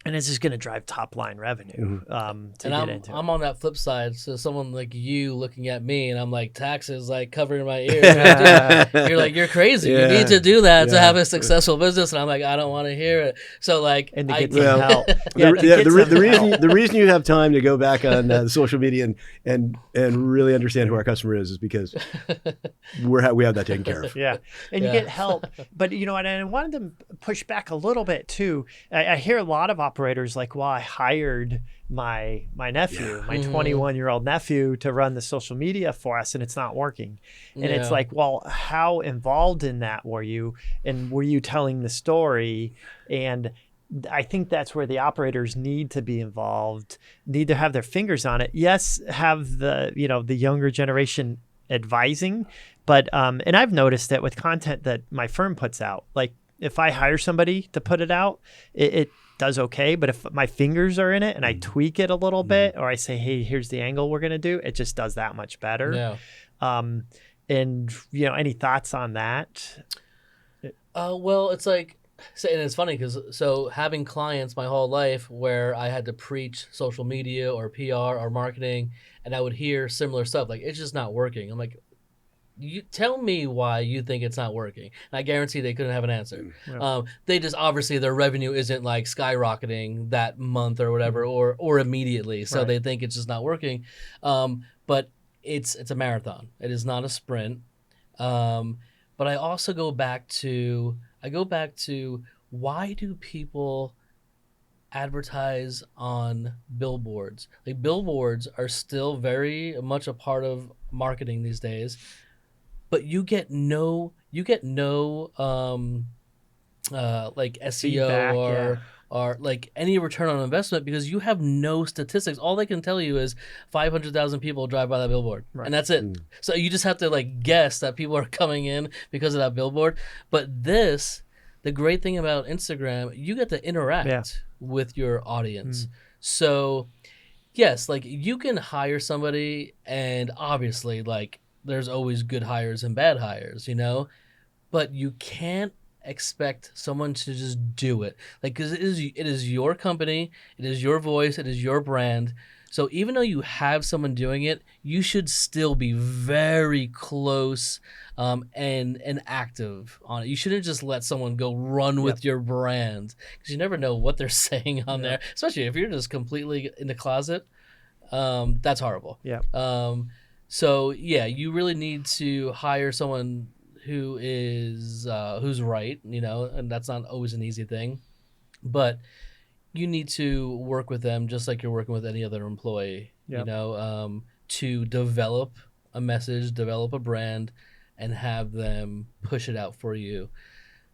And it's just going to drive top line revenue I'm on that flip side. So someone like you looking at me, and I'm like, taxes like covering my ears. You're like, you're crazy. You need to do that to have a successful business. And I'm like, I don't want to hear it. So like, and to get some help. The reason you have time to go back on social media and really understand who our customer is because we have that taken care of. Yeah, and you get help. But you know what? And I wanted to push back a little bit too. I hear a lot of operators like, well, I hired my nephew, my 21-year-old nephew to run the social media for us, and it's not working. And it's like, well, how involved in that were you? And were you telling the story? And I think that's where the operators need to be involved, need to have their fingers on it. Yes, have the younger generation advising, but and I've noticed that with content that my firm puts out, like if I hire somebody to put it out, it does okay. But if my fingers are in it and I tweak it a little bit, or I say, hey, here's the angle we're going to do, it just does that much better. And, any thoughts on that? Well, it's like, and it's funny because having clients my whole life where I had to preach social media or PR or marketing, and I would hear similar stuff like it's just not working. I'm like, you tell me why you think it's not working. And I guarantee they couldn't have an answer. Yeah. They just obviously their revenue isn't like skyrocketing that month or whatever, or immediately, so they think it's just not working. But it's a marathon. It is not a sprint. But I also go back to why do people advertise on billboards? Like billboards are still very much a part of marketing these days, but you get no like SEO Feedback, or like any return on investment because you have no statistics. All they can tell you is 500,000 people drive by that billboard, and that's it. So you just have to like guess that people are coming in because of that billboard. But the great thing about Instagram, you get to interact with your audience. So yes, like you can hire somebody, and obviously like there's always good hires and bad hires, but you can't expect someone to just do it, like, because it is your company, it is your voice, it is your brand. So even though you have someone doing it, you should still be very close and active on it. You shouldn't just let someone go run with your brand, because you never know what they're saying on there, especially if you're just completely in the closet. That's horrible. So yeah, you really need to hire someone who is who's right, and that's not always an easy thing, but you need to work with them just like you're working with any other employee, to develop a message, develop a brand, and have them push it out for you.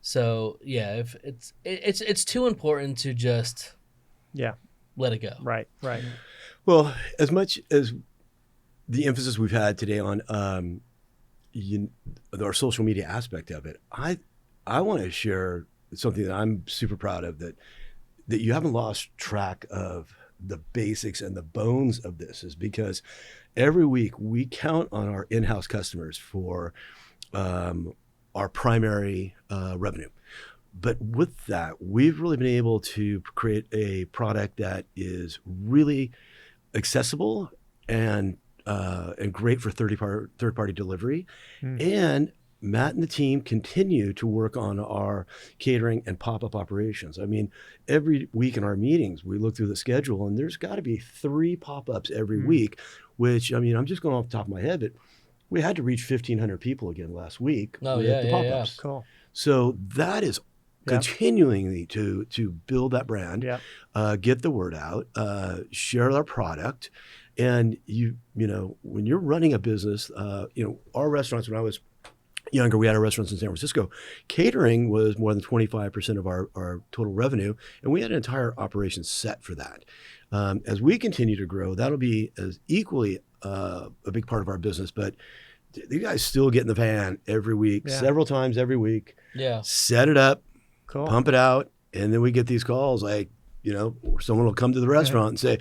So yeah, if it's too important to just let it go. Right. Well, as much as the emphasis we've had today on our social media aspect of it, I want to share something that I'm super proud of, that you haven't lost track of the basics and the bones of this, is because every week we count on our in-house customers for our primary revenue. But with that, we've really been able to create a product that is really accessible and great for third-party delivery. And Matt and the team continue to work on our catering and pop-up operations. I mean, every week in our meetings, we look through the schedule, and there's got to be 3 pop-ups every week, which, I mean, I'm just going off the top of my head, but we had to reach 1,500 people again last week with the pop-ups. Cool. So that is continuing to build that brand, get the word out, share our product. And when you're running a business, our restaurants, when I was younger, we had our restaurants in San Francisco. Catering was more than 25% of our total revenue, and we had an entire operation set for that. As we continue to grow, that'll be as equally a big part of our business. But you guys still get in the van every week, several times every week. Set it up, pump it out, and then we get these calls like, someone will come to the restaurant and say,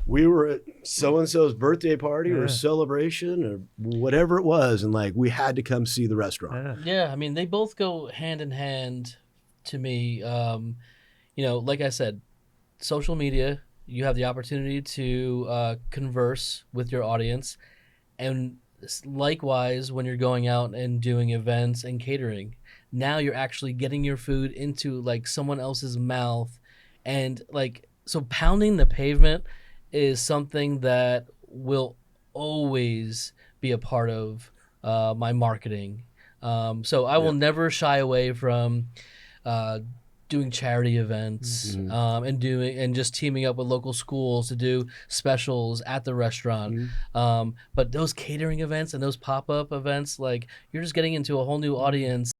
we were at so-and-so's birthday party or celebration or whatever it was, and like we had to come see the restaurant. Yeah, I mean, they both go hand in hand to me. Like I said, social media, you have the opportunity to converse with your audience, and likewise when you're going out and doing events and catering, now you're actually getting your food into like someone else's mouth, and like, so pounding the pavement is something that will always be a part of my marketing. So I will never shy away from doing charity events, and just teaming up with local schools to do specials at the restaurant. But those catering events and those pop-up events, like, you're just getting into a whole new audience.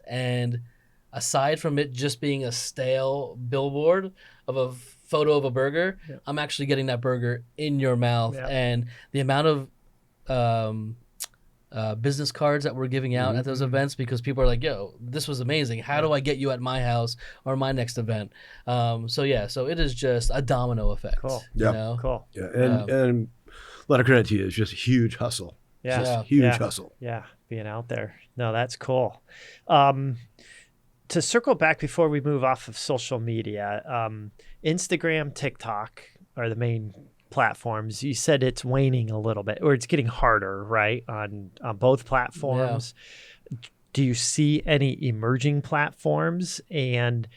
And aside from it just being a stale billboard of a photo of a burger, I'm actually getting that burger in your mouth. And the amount of business cards that we're giving out at those events, because people are like, yo, this was amazing. How do I get you at my house or my next event? So it is just a domino effect. Cool. Yeah. You know? Cool. Yeah. And a lot of credit to you. It's just a huge hustle. Yeah. Just huge hustle. Yeah. Being out there. No, that's cool. To circle back before we move off of social media, Instagram, TikTok are the main platforms. You said it's waning a little bit, or it's getting harder, right? On both platforms. Yeah. Do you see any emerging platforms, and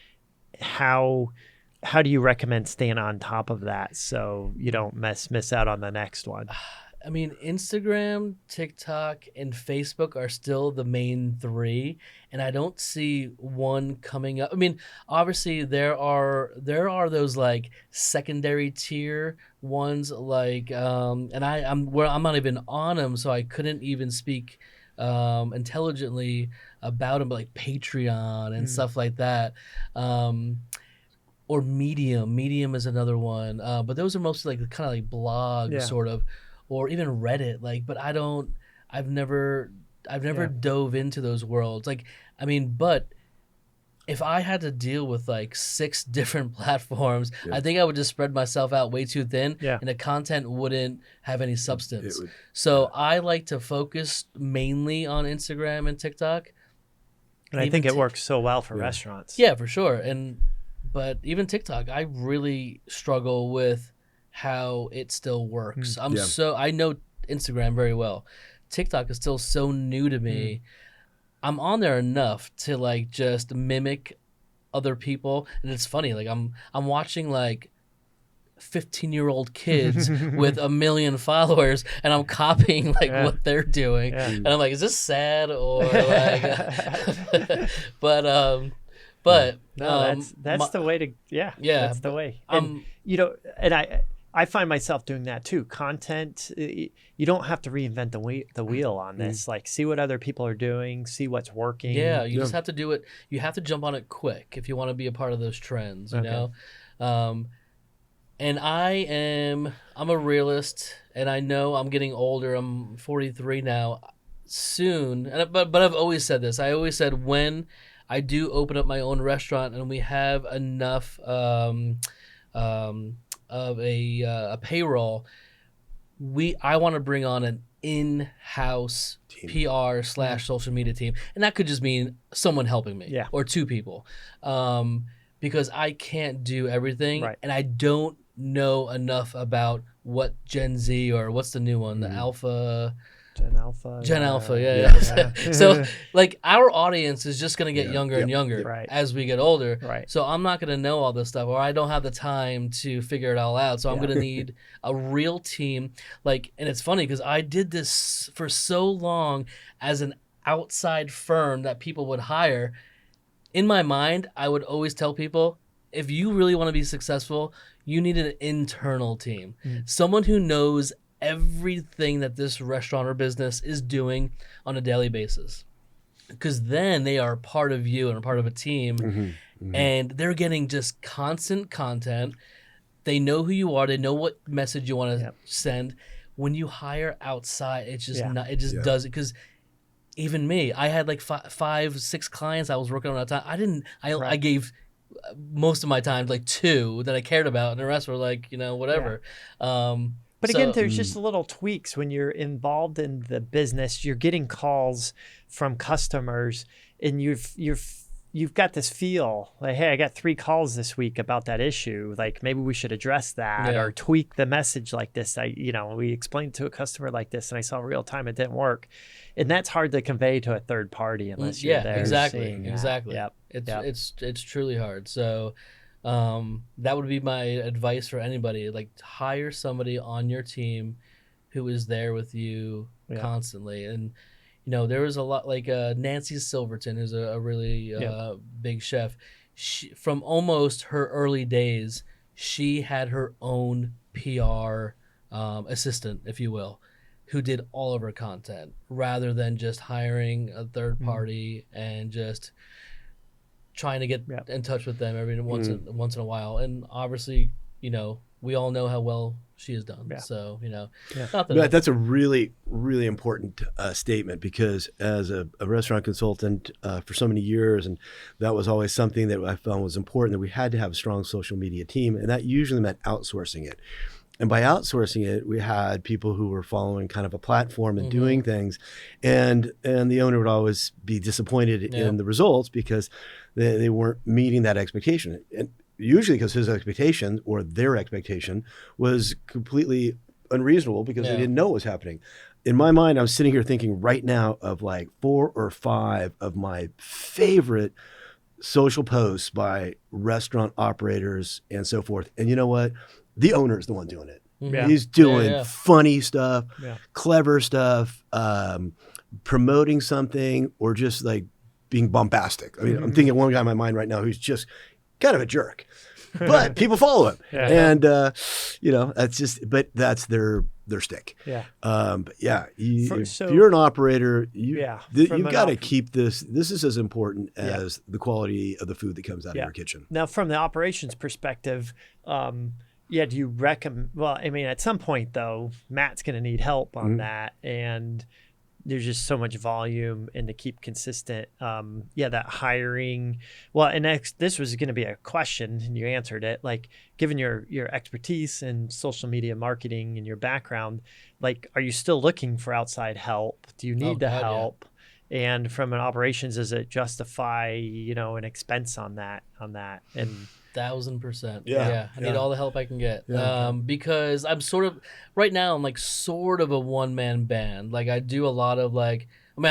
how do you recommend staying on top of that so you don't miss out on the next one? I mean, Instagram, TikTok, and Facebook are still the main three, and I don't see one coming up. I mean, obviously there are those like secondary tier ones, like and I'm not even on them, so I couldn't even speak intelligently about them, but like Patreon and stuff like that. Or Medium is another one, but those are mostly like kind of like blog sort of. Or even Reddit, but I've never dove into those worlds. But if I had to deal with 6 different platforms, I think I would just spread myself out way too thin, and the content wouldn't have any substance. So I like to focus mainly on Instagram and TikTok. And I think it works so well for restaurants. Yeah, for sure. But even TikTok, I really struggle with how it still works. I know Instagram very well. TikTok is still so new to me. I'm on there enough to just mimic other people, and it's funny. I'm watching 15-year-old kids with 1 million followers, and I'm copying what they're doing, and I'm like, is this sad or But no, that's the way to that's the way. And I find myself doing that too. Content, you don't have to reinvent the wheel on this. See what other people are doing, see what's working. Yeah, you just have to do it. You have to jump on it quick if you want to be a part of those trends, you know? And I'm a realist, and I know I'm getting older. I'm 43 now. Soon, but I've always said this. I always said when I do open up my own restaurant and we have enough of a payroll, I want to bring on an in-house PR / social media team, and that could just mean someone helping me, or 2 people, because I can't do everything, and I don't know enough about what Gen Z or what's the new one, the Alpha. Gen Alpha, yeah. So our audience is just going to get younger and younger as we get older. So I'm not going to know all this stuff, or I don't have the time to figure it all out. So I'm going to need a real team. And it's funny because I did this for so long as an outside firm that people would hire. In my mind, I would always tell people, if you really want to be successful, you need an internal team. Someone who knows everything that this restaurant or business is doing on a daily basis, because then they are part of you and a part of a team, and they're getting just constant content. They know who you are. They know what message you want to send. When you hire outside, it's just not. It just does it, because even me, I had 5, 6 clients I was working on at a time. I gave most of my time 2 that I cared about, and the rest were whatever. But again, there's just little tweaks when you're involved in the business. You're getting calls from customers, and you've got this feel hey, I got 3 calls this week about that issue. Maybe we should address that or tweak the message like this. We explained to a customer like this, and I saw real time it didn't work, and that's hard to convey to a third party unless you're there. Exactly. Yep. It's truly hard. So. That would be my advice for anybody. Hire somebody on your team who is there with you constantly. And, there was a lot Nancy Silverton, who's a really big chef. She, from almost her early days, she had her own PR assistant, if you will. who did all of our content rather than just hiring a third party and just trying to get in touch with them every once in a while. And obviously, you know, we all know how well she has done. So, you know, that's a really, really important statement, because as a restaurant consultant for so many years, and that was always something that I found was important, that we had to have a strong social media team, and that usually meant outsourcing it. And by outsourcing it, we had people who were following kind of a platform and doing things, and the owner would always be disappointed in the results because they weren't meeting that expectation. And usually because his expectation or their expectation was completely unreasonable because they didn't know what was happening. In my mind, I'm sitting here thinking right now of like 4 or 5 of my favorite social posts by restaurant operators and so forth. And you know what? The owner is the one doing it. He's doing funny stuff, clever stuff, promoting something, or just like being bombastic. I mean, I'm thinking of one guy in my mind right now who's just kind of a jerk, but people follow him. And, you know, that's just, but that's their stick. But if you're an operator, you've got to keep this. This is as important as the quality of the food that comes out of your kitchen. Now, from the operations perspective, do you recommend, well, I mean, at some point though, Matt's going to need help on that. And there's just so much volume, and to keep consistent. That hiring, well, and this was going to be a question and you answered it. Like, given your expertise in social media marketing and your background, like, are you still looking for outside help? Do you need the help? And from an operations, does it justify, you know, an expense on that? And 1,000%. I need all the help I can get. Because I'm right now I'm like sort of a one-man band. Like, I do a lot of I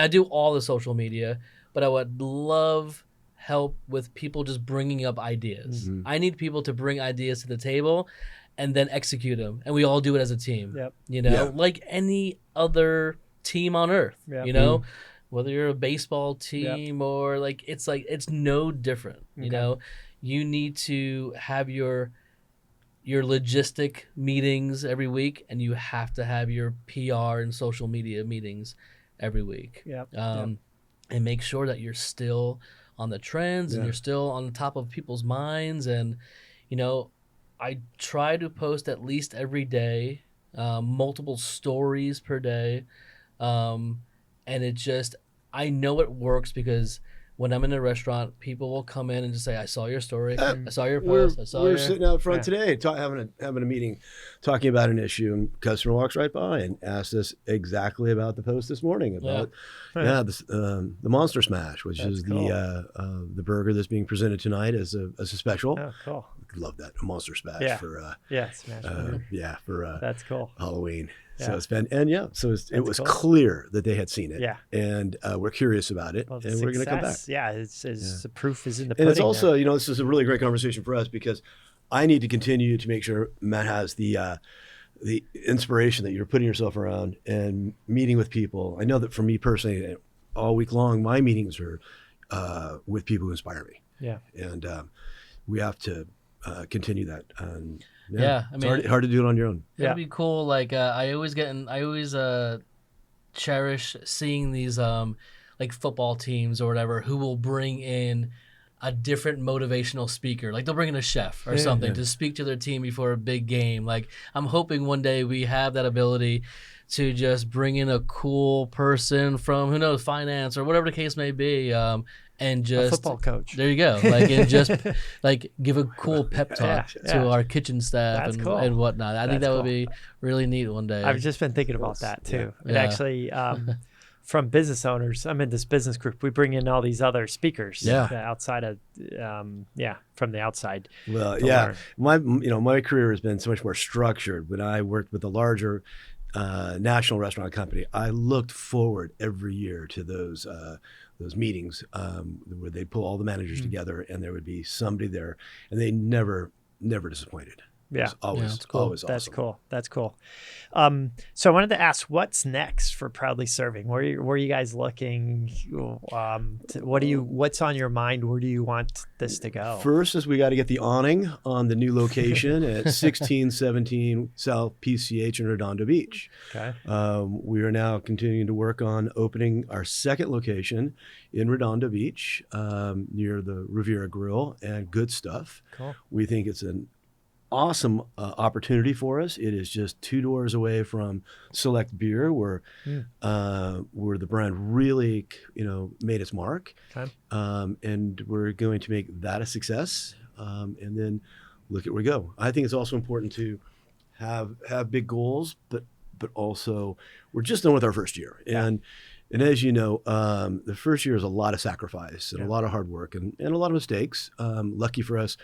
do all the social media, but I would love help with people just bringing up ideas. I need people to bring ideas to the table and then execute them. And we all do it as a team, you know, like any other team on earth, you know, whether you're a baseball team or it's no different, you know. You need to have your logistic meetings every week, and you have to have your PR and social media meetings every week. And make sure that you're still on the trends and you're still on the top of people's minds. And, you know, I try to post at least every day, multiple stories per day. And I know it works because when I'm in a restaurant, people will come in and just say, "I saw your story, I saw your post, We're sitting out front today, having a meeting, talking about an issue, and a customer walks right by and asks us exactly about the post this morning about the Monster Smash, which is the burger that's being presented tonight as a special. Oh, cool! Love that, a Monster Smash for Smash for that's cool, Halloween. Yeah. So it's been, it was clear that they had seen it. Yeah. And we're curious about it, and we're going to come back. Yeah. The proof is in the pudding. And it's also, you know, this is a really great conversation for us because I need to continue to make sure Matt has the inspiration that you're putting yourself around and meeting with people. I know that for me personally, all week long, my meetings are with people who inspire me. Yeah. And we have to continue that. I mean, it's hard to do it on your own. It'd be cool. Like I always cherish seeing these like football teams or whatever who will bring in a different motivational speaker. Like they'll bring in a chef or something to speak to their team before a big game. Like I'm hoping one day we have that ability to just bring in a cool person from, who knows, finance or whatever the case may be. And just a football coach. There you go. Like, and just like give a cool pep talk to our kitchen staff and whatnot. I think that would be really neat one day. I've just been thinking about that too. And actually, from business owners, I'm in this business group. We bring in all these other speakers outside of, from the outside. Well, my career has been so much more structured. When I worked with a larger national restaurant company, I looked forward every year to those meetings where they pull all the managers together, and there would be somebody there, and they never disappointed. Yeah. It's always, it's cool. always awesome. That's cool. So I wanted to ask, what's next for Proudly Serving? Where are you guys looking? What's on your mind? Where do you want this to go? First is we got to get the awning on the new location at 1617 South PCH in Redondo Beach. Okay. We are now continuing to work on opening our second location in Redondo Beach near the Riviera Grill and Good Stuff. Cool. We think it's an awesome opportunity for us. It is just 2 doors away from Select Beer, where the brand really, made its mark. Okay. And we're going to make that a success, and then look at where we go. I think it's also important to have big goals, but also we're just done with our first year, and as you know, the first year is a lot of sacrifice and a lot of hard work and a lot of mistakes. Lucky for us,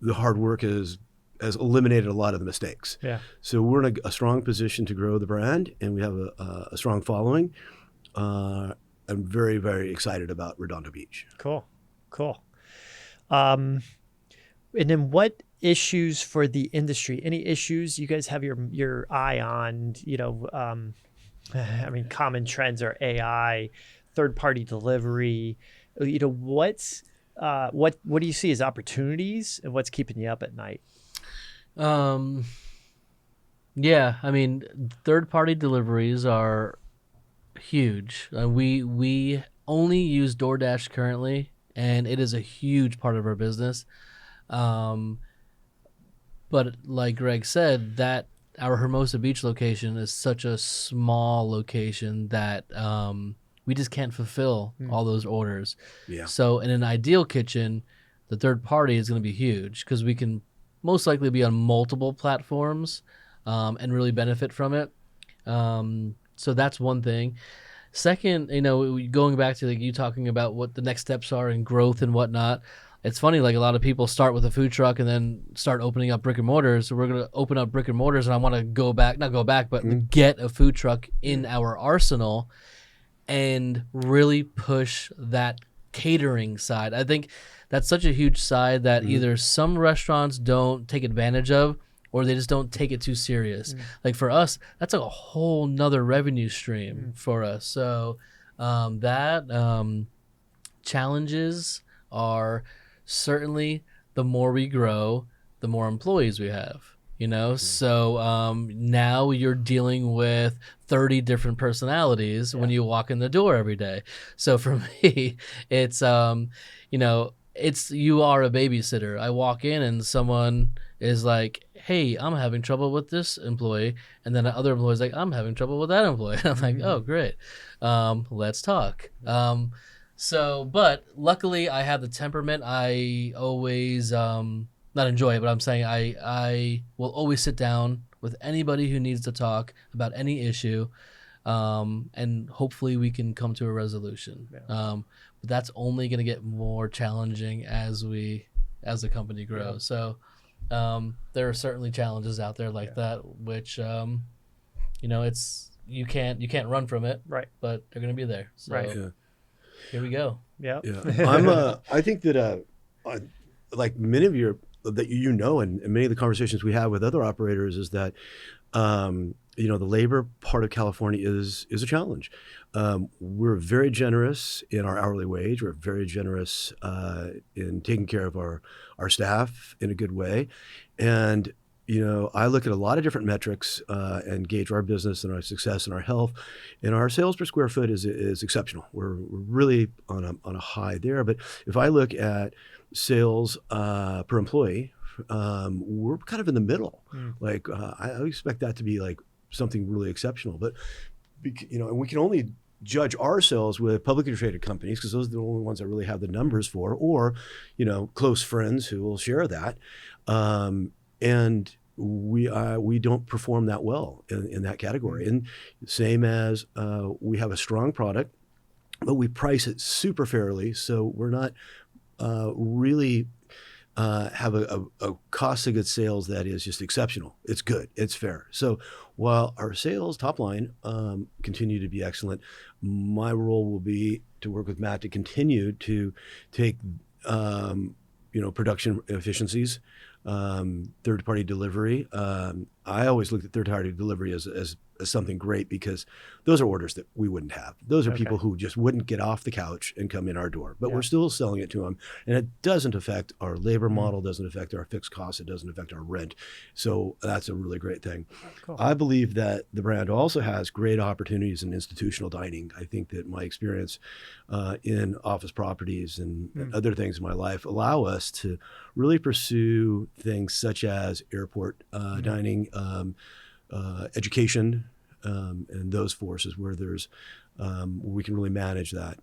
the hard work has eliminated a lot of the mistakes. Yeah. So we're in a strong position to grow the brand, and we have a strong following. I'm very, very excited about Redondo Beach. Cool. And then what issues for the industry? Any issues you guys have your eye on? Common trends are AI, third-party delivery. What do you see as opportunities, and what's keeping you up at night? Third-party deliveries are huge. We only use DoorDash currently, and it is a huge part of our business. But like Greg said, that our Hermosa Beach location is such a small location that we just can't fulfill all those orders. Yeah. So in an ideal kitchen, the third party is going to be huge because we can most likely be on multiple platforms and really benefit from it. So that's one thing. Second, going back to you talking about what the next steps are in growth and whatnot. It's funny, a lot of people start with a food truck and then start opening up brick and mortars. So we're going to open up brick and mortars, and I want to get a food truck in our arsenal and really push that catering side. I think that's such a huge side that either some restaurants don't take advantage of, or they just don't take it too serious. Like for us, that's a whole nother revenue stream for us. So challenges are certainly the more we grow, the more employees we have. So now you're dealing with 30 different personalities when you walk in the door every day. So for me, it's you are a babysitter. I walk in and someone is like, hey, I'm having trouble with this employee, and then the other employee is like, I'm having trouble with that employee. I'm like, oh great, let's talk. But luckily I have the temperament. I always not enjoy it, but I'm saying I will always sit down with anybody who needs to talk about any issue, and hopefully we can come to a resolution. But that's only going to get more challenging as the company grows. So there are certainly challenges out there like that, which it's you can't run from it, right? But they're going to be there. So here we go. Yeah. I think that like many of your that and many of the conversations we have with other operators is that the labor part of California is a challenge. We're very generous in our hourly wage. We're very generous in taking care of our staff in a good way. And I look at a lot of different metrics and gauge our business and our success and our health. And our sales per square foot is exceptional. We're really on a high there. But if I look at sales per employee, we're kind of in the middle. I expect that to be something really exceptional. But and we can only judge ourselves with publicly traded companies because those are the only ones that really have the numbers for, or close friends who will share that. And we don't perform that well in that category. And same as we have a strong product, but we price it super fairly. So we're not really have a cost of goods sales that is just exceptional. It's good. It's fair. So while our sales top line continue to be excellent, my role will be to work with Matt to continue to take production efficiencies third-party delivery. I always looked at third-party delivery as something great because those are orders that we wouldn't have. Those are people who just wouldn't get off the couch and come in our door, but we're still selling it to them. And it doesn't affect our labor model, doesn't affect our fixed costs, it doesn't affect our rent. So that's a really great thing. Cool. I believe that the brand also has great opportunities in institutional dining. I think that my experience in office properties and other things in my life allow us to really pursue things such as airport dining, education, and those forces where there's where we can really manage that.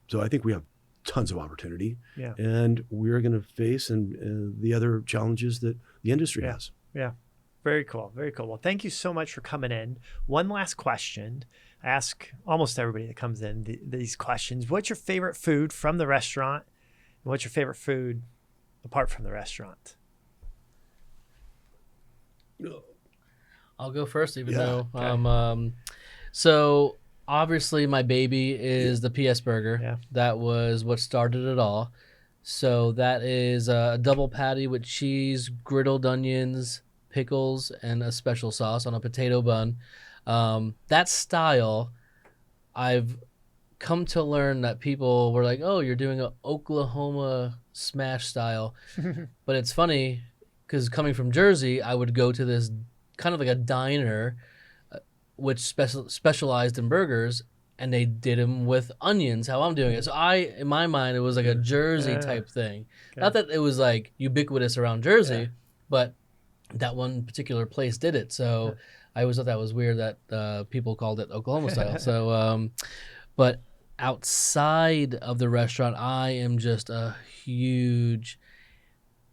So I think we have tons of opportunity, and we're going to face the other challenges that the industry has. Yeah, very cool, very cool. Well, thank you so much for coming in. One last question. I ask almost everybody that comes in these questions. What's your favorite food from the restaurant, and what's your favorite food apart from the restaurant? I'll go first, even though. Okay. So obviously, my baby is the PS Burger. Yeah. That was what started it all. So that is a double patty with cheese, griddled onions, pickles, and a special sauce on a potato bun. That style, I've come to learn that people were like, "Oh, you're doing an Oklahoma smash style," but it's funny because coming from Jersey, I would go to this kind of like a diner, which specialized in burgers, and they did them with onions, how I'm doing it. So in my mind, it was like a Jersey type thing. Okay. Not that it was like ubiquitous around Jersey, but that one particular place did it. So I always thought that was weird that people called it Oklahoma style. So, but outside of the restaurant, I am just a huge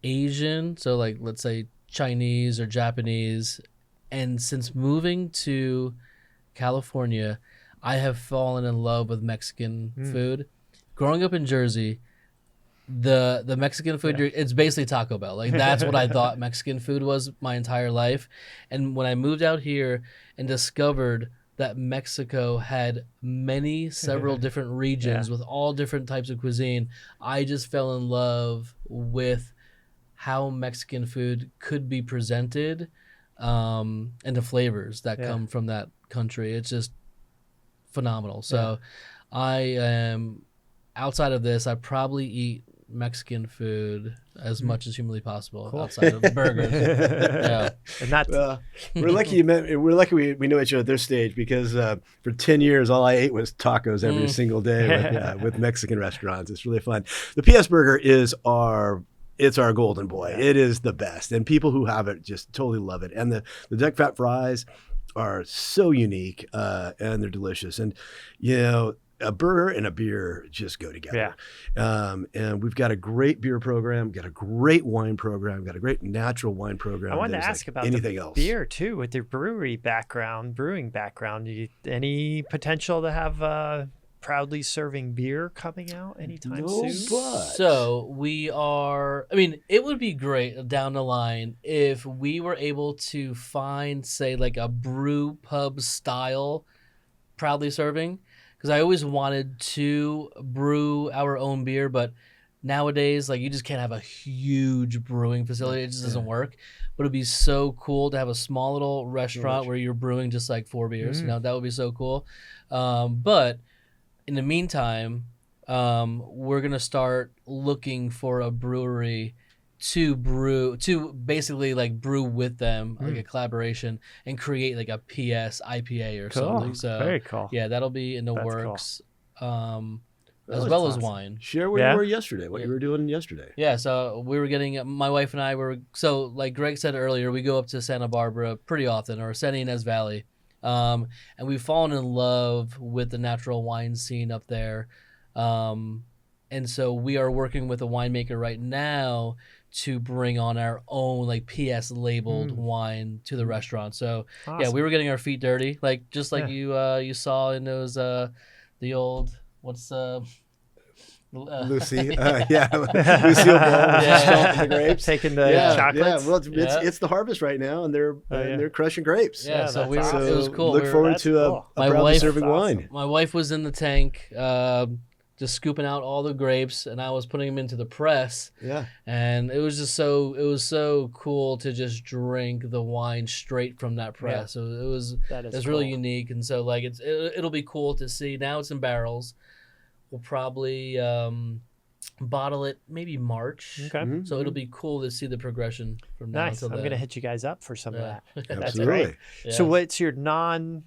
Asian. So like, let's say Chinese or Japanese. And since moving to California, I have fallen in love with Mexican food. Growing up in Jersey, the Mexican food, it's basically Taco Bell. Like that's what I thought Mexican food was my entire life. And when I moved out here and discovered that Mexico had several different regions with all different types of cuisine, I just fell in love with how Mexican food could be presented. And the flavors that come from that country. It's just phenomenal. So I am, outside of this, I probably eat Mexican food as much as humanly possible outside of burgers. And that's we're lucky we know each other at this stage because for 10 years all I ate was tacos every single day with Mexican restaurants. It's really fun. The PS Burger is our golden boy. It is the best. And people who have it just totally love it. And the duck fat fries are so unique and they're delicious. And, a burger and a beer just go together. And we've got a great beer program, got a great wine program, got a great natural wine program. I wanted to ask about anything else. Beer too, with your brewing background. Any potential to have proudly serving beer coming out anytime soon? So we are, it would be great down the line if we were able to find, say, like a brew pub style proudly serving, because I always wanted to brew our own beer, but nowadays, like, you just can't have a huge brewing facility. It just doesn't work. But it'd be so cool to have a small little restaurant where you're brewing just like 4 beers. That would be so cool. But in the meantime, we're going to start looking for a brewery to basically like brew with them, like a collaboration, and create like a PS IPA or something. So very cool. Yeah, that'll be in the works. As well as wine. Share where you were yesterday, what you were doing yesterday. Yeah, so we were my wife and I were, so like Greg said earlier, we go up to Santa Barbara pretty often, or San Ynez Valley. And we've fallen in love with the natural wine scene up there. And so we are working with a winemaker right now to bring on our own like PS labeled wine to the restaurant. So yeah, we were getting our feet dirty, like just like you saw in those the old Lucy, Lucille Ball, the grapes, taking the chocolates. Yeah, well, it's the harvest right now, and they're crushing grapes. Yeah, so it was cool. Look forward to a proudly serving wine. My wife was in the tank just scooping out all the grapes, and I was putting them into the press. Yeah. And it was so cool to just drink the wine straight from that press. Yeah. So it was cool. really unique. And so like it'll be cool to see. Now it's in barrels. We'll probably bottle it maybe March. Okay. Mm-hmm. So it'll be cool to see the progression from now Nice. until I'm then. going to hit you guys up for some of that. That's Absolutely. great. Yeah. So what's your non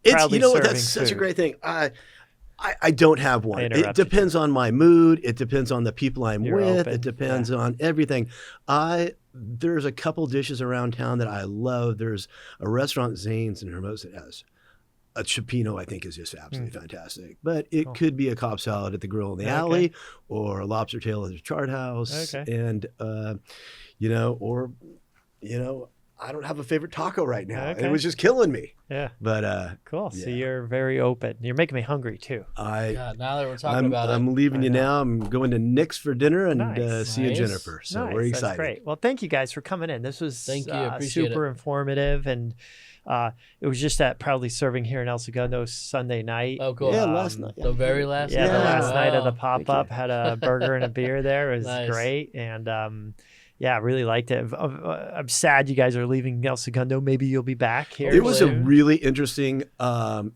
It's, proudly you know what, serving that's such a food? great thing. I don't have one. I It interrupted you. depends on my mood. It depends on the people I'm You're with. open. It depends on everything. There's a couple dishes around town that I love. There's a restaurant, Zane's in Hermosa, that has a cioppino, I think, is just absolutely fantastic. But it could be a Cobb salad at the Grill in the Alley, or a lobster tail at the Chart House. Okay. And, I don't have a favorite taco right now. Okay. It was just killing me. Yeah. But Cool. So yeah. you're very open. You're making me hungry too. God, now that we're talking about it. I'm leaving you now. I'm going to Nick's for dinner and Nice. see you, Nice. Jennifer. So Nice. we're That's excited. great. Well, thank you guys for coming in. This was Thank you. Appreciate super informative, and it was just at Proudly Serving here in El Segundo Sunday night. Oh, cool. Yeah, last night. The very last Yeah, night. the last Wow. night of the Thank pop-up you. had a burger and a beer there. It was Nice. great, and yeah, I really liked it. I'm sad you guys are leaving El Segundo. Maybe you'll be back here. It was a soon. really interesting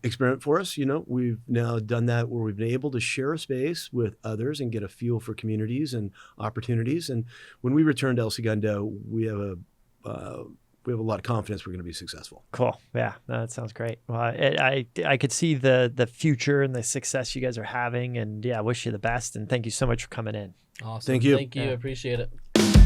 experiment for us. We've now done that where we've been able to share a space with others and get a feel for communities and opportunities. And when we return to El Segundo, we have a lot of confidence we're going to be successful. Cool. Yeah, no, that sounds great. Well, I could see the future and the success you guys are having, and yeah, I wish you the best. And thank you so much for coming in. Awesome. Thank you. Thank you. Yeah. Appreciate it.